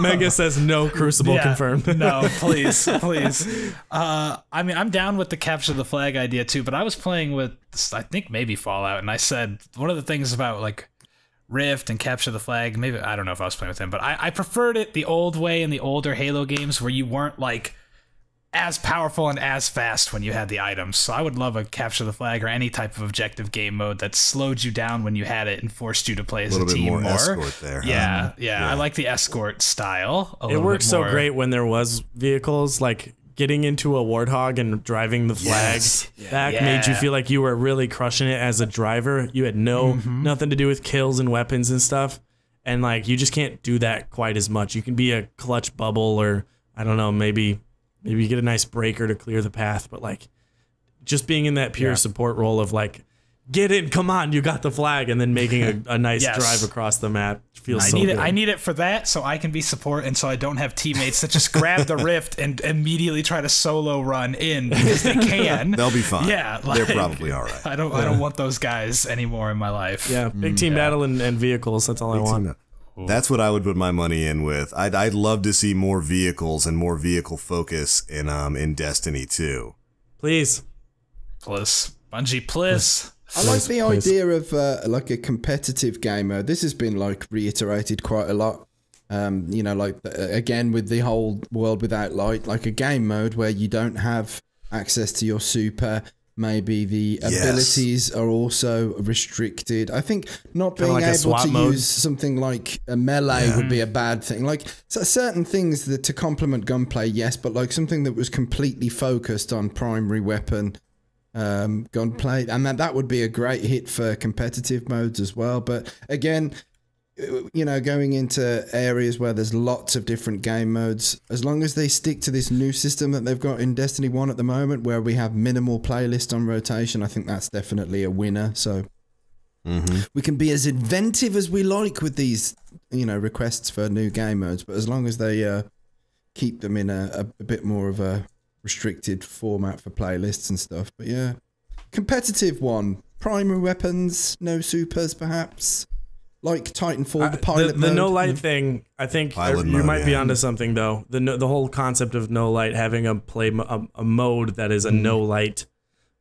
Mega says no Crucible yeah, confirmed. No, please. I mean, I'm down with the capture the flag idea too, but I was playing with, I think maybe Fallout, and I said one of the things about like Rift and capture the flag. Maybe I don't know if I was playing with him, but I preferred it the old way in the older Halo games where you weren't like as powerful and as fast when you had the items. So I would love a capture the flag or any type of objective game mode that slowed you down when you had it and forced you to play as a team more. Escort there. Yeah, yeah, I like the escort style. It worked so great when there was vehicles, like getting into a Warthog and driving the flag back made you feel like you were really crushing it as a driver. You had nothing to do with kills and weapons and stuff. And like you just can't do that quite as much. You can be a clutch bubble, or I don't know, maybe you get a nice breaker to clear the path, but like just being in that pure support role of like, get in, come on, you got the flag, and then making a nice drive across the map feels so good. I need it for that, so I can be support, and so I don't have teammates that just grab the rift and immediately try to solo run in because they can. They'll be fine. Yeah, they're probably all right. I don't want those guys anymore in my life. Yeah, big team battle and vehicles. That's all I want. That's what I would put my money in with. I'd love to see more vehicles and more vehicle focus in Destiny 2. Please. Bungie, please. I like the idea of like a competitive game mode. This has been like reiterated quite a lot. You know, like again with the whole world without light, like a game mode where you don't have access to your super. Maybe the abilities are also restricted. I think not being able to use something like a melee would be a bad thing. Like certain things that to complement gunplay, yes, but like something that was completely focused on primary weapon gunplay, and that would be a great hit for competitive modes as well. But again, you know, going into areas where there's lots of different game modes, as long as they stick to this new system that they've got in Destiny 1 at the moment, where we have minimal playlist on rotation, I think that's definitely a winner. So we can be as inventive as we like with these, you know, requests for new game modes, but as long as they keep them in a bit more of a restricted format for playlists and stuff. But yeah, competitive one, primary weapons, no supers perhaps. Like Titanfall, the pilot the mode. no light thing, I think you might be onto something though. The whole concept of no light, having a mode that is a no light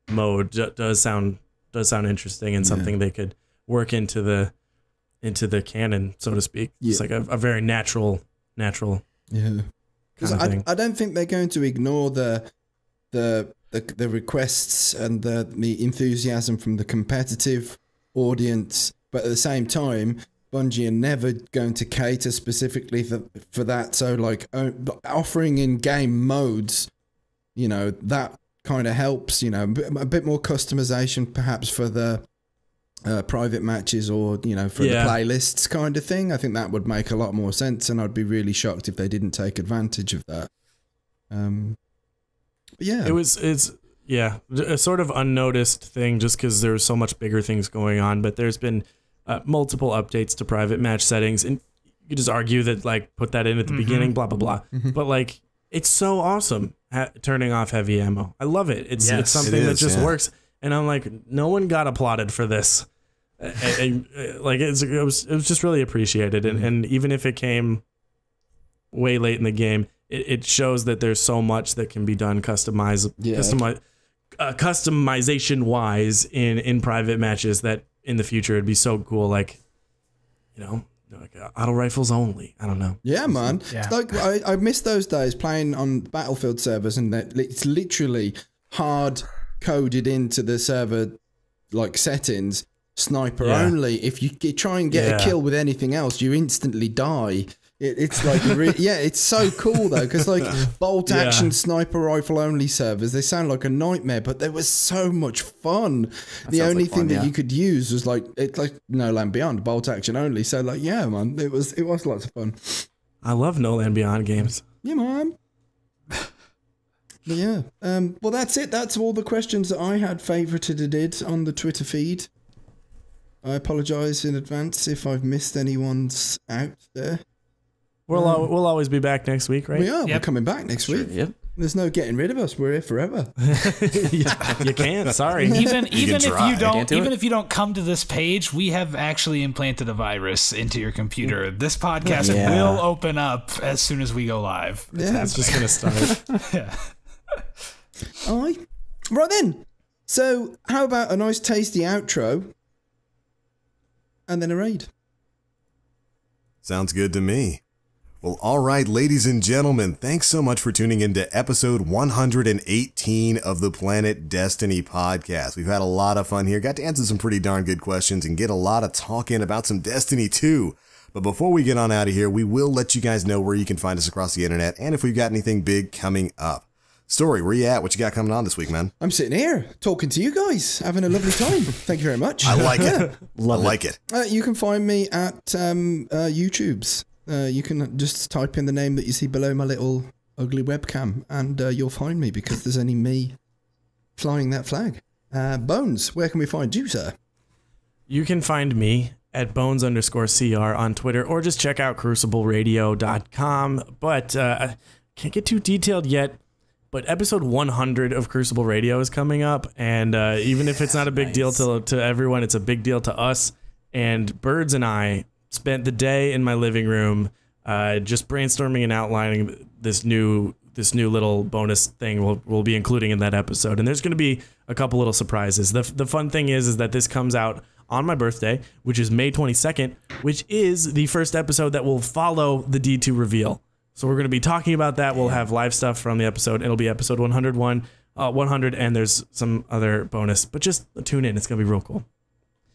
mode does sound interesting, and something they could work into the canon, so to speak. It's like a very natural kind of thing. I don't think they're going to ignore the requests and the enthusiasm from the competitive audience. But at the same time, Bungie are never going to cater specifically for that. So, like, offering in-game modes, you know, that kind of helps, you know, a bit more customization perhaps for the private matches or, you know, for the playlists kind of thing. I think that would make a lot more sense, and I'd be really shocked if they didn't take advantage of that. But yeah. It's a sort of unnoticed thing just because there's so much bigger things going on, but there's been multiple updates to private match settings, and you could just argue that, like, put that in at the beginning, blah, blah, blah. But, like, it's so awesome turning off heavy ammo. I love it. It's something that just works. And I'm like, no one got applauded for this. Like, it was just really appreciated. And even if it came way late in the game, it shows that there's so much that can be done customization wise in private matches that in the future it'd be so cool, like, you know, like auto rifles only. I don't know. Yeah, man. It's like I miss those days playing on Battlefield servers, and it's literally hard coded into the server like settings. Sniper only. If you try and get a kill with anything else, you instantly die. It's like, it's so cool though, because like bolt action sniper rifle only servers, they sound like a nightmare, but they were so much fun. The only thing that you could use was like No Land Beyond, bolt action only. So like, yeah, man, it was lots of fun. I love No Land Beyond games. Yeah, man. But yeah, well, that's it. That's all the questions that I had favorited on the Twitter feed. I apologize in advance if I've missed anyone's out there. We'll always be back next week, right? We are. We're coming back next week. Yep. There's no getting rid of us. We're here forever. You can't. Sorry. Even if you don't come to this page, we have actually implanted a virus into your computer. This podcast will open up as soon as we go live. It's just gonna start. All right. Right then. So, how about a nice tasty outro and then a raid? Sounds good to me. Well, all right, ladies and gentlemen, thanks so much for tuning into episode 118 of the Planet Destiny podcast. We've had a lot of fun here, got to answer some pretty darn good questions and get a lot of talking about some Destiny 2. But before we get on out of here, we will let you guys know where you can find us across the internet and if we've got anything big coming up. Story, where you at? What you got coming on this week, man? I'm sitting here talking to you guys, having a lovely time. Thank you very much. I like it. I like it. You can find me at YouTube's. You can just type in the name that you see below my little ugly webcam and you'll find me because there's only me flying that flag. Bones, where can we find you, sir? You can find me at bones_CR on Twitter or just check out crucibleradio.com. But can't get too detailed yet. But episode 100 of Crucible Radio is coming up. And even if it's not a big deal to everyone, it's a big deal to us. And Birds and I spent the day in my living room just brainstorming and outlining this new little bonus thing we'll be including in that episode. And there's going to be a couple little surprises. The fun thing is that this comes out on my birthday, which is May 22nd, which is the first episode that will follow the D2 reveal. So we're going to be talking about that. We'll have live stuff from the episode. It'll be episode 100, and there's some other bonus. But just tune in. It's going to be real cool.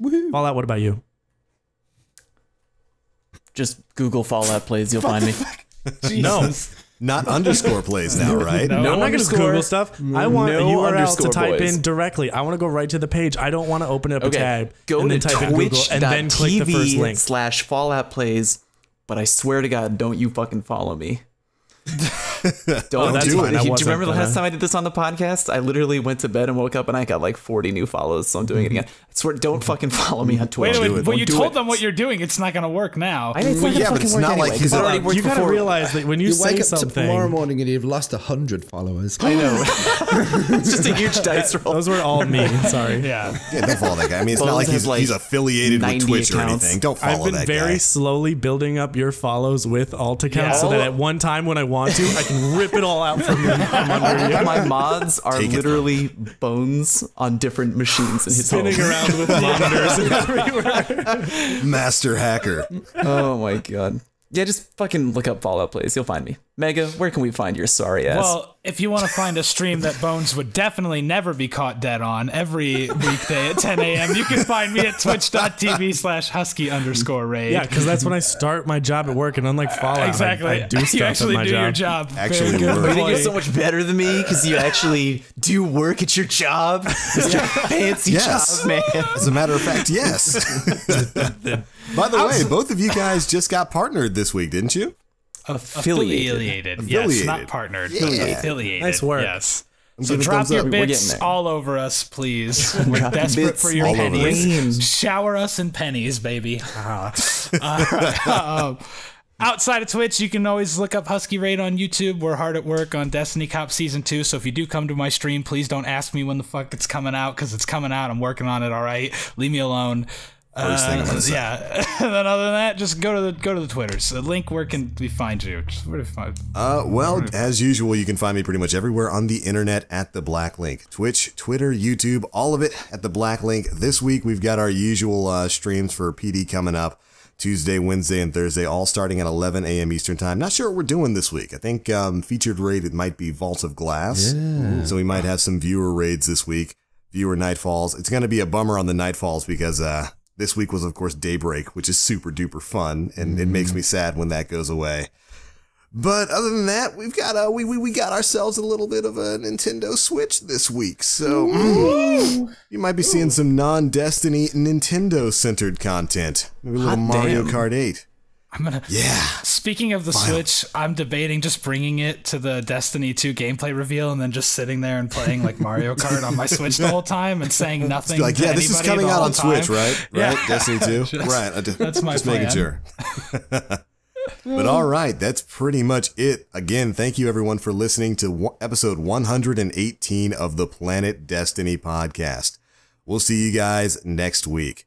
Woohoo. Fallout, what about you? Just Google Fallout Plays, you'll find me. No. Not underscore plays now, right? No, I'm not going to Google stuff. I want a URL to type boys. in directly. I want to go right to the page. I don't want to open up a tab Go and to then type in Google and then click the first link. twitch.tv/Fallout Plays, but I swear to God, don't you fucking follow me. Don't do it. Do you remember the last time I did this on the podcast? I literally went to bed and woke up and I got like 40 new follows, so I'm doing it again. I swear, don't fucking follow me on Twitch. Wait, but you told them what you're doing. It's not going to work now. I didn't Yeah, but it's not like he's already worked You got to before. realize that when you You say wake up something, tomorrow morning and you've lost 100 followers. I know. It's just a huge dice roll. those were all me. Sorry. Yeah. Yeah, don't follow that guy. I mean, it's not Bones like has, like, he's affiliated with 90 Twitch or accounts. anything. Don't follow I've been that very guy. slowly building up your follows with alt accounts Yeah. so that at one time when I want to, I can rip it all out from under you. My mods are Take it. literally Bones on different machines in his Spinning home. around with monitors and everywhere. Master hacker. Oh my God. Yeah, just fucking look up Fallout Plays. You'll find me. Mega, where can we find your sorry ass? Well, if you want to find a stream that Bones would definitely never be caught dead on every weekday at 10 a.m., you can find me at twitch.tv/husky_raid. Yeah, because that's when I start my job at work, and unlike Fallout, Exactly. I do stuff you actually at my do job. your job. Actually Very good. work. you think you're so much better than me because you actually do work at your job? It's your fancy Yes. job, man. As a matter of fact, yes. By the way, both of you guys just got partnered this week, didn't you? Affiliated. Yes, Affiliated. not partnered. Yeah. Affiliated. Nice work. Yes. I'm So giving drop thumbs your up. We're getting bits there. all over us, please. We're Drop your desperate bits for your all over pennies. us. Shower us in pennies, baby. Outside of Twitch, you can always look up Husky Raid on YouTube. We're hard at work on Destiny Cop Season 2, so if you do come to my stream, please don't ask me when the fuck it's coming out, because it's coming out. I'm working on it, all right? Leave me alone. First thing I'm gonna say. Yeah. And then other than that, just go to the Twitters. The link, where can we find you? Just where to find? Well, as usual, you can find me pretty much everywhere on the internet at the Black Link. Twitch, Twitter, YouTube, all of it at the Black Link. This week, we've got our usual streams for PD coming up. Tuesday, Wednesday, and Thursday, all starting at 11 a.m. Eastern Time. Not sure what we're doing this week. I think featured raid, it might be Vault of Glass. Yeah. So we might have some viewer raids this week. Viewer Nightfalls. It's going to be a bummer on the Nightfalls because this week was, of course, Daybreak, which is super duper fun, and it makes me sad when that goes away. But other than that, we've got we got ourselves a little bit of a Nintendo Switch this week, so you might be seeing some non-Destiny Nintendo-centered content. Maybe a little Mario Kart 8. I'm gonna. Yeah. Speaking of the Switch, I'm debating just bringing it to the Destiny 2 gameplay reveal and then just sitting there and playing like Mario Kart on my Switch the whole time and saying nothing. Like, to yeah, this is anybody coming the out whole on time. Switch, right? Yeah. Right, Destiny 2? Right. That's my just plan. making sure. But all right, that's pretty much it. Again, thank you everyone for listening to episode 118 of the Planet Destiny podcast. We'll see you guys next week.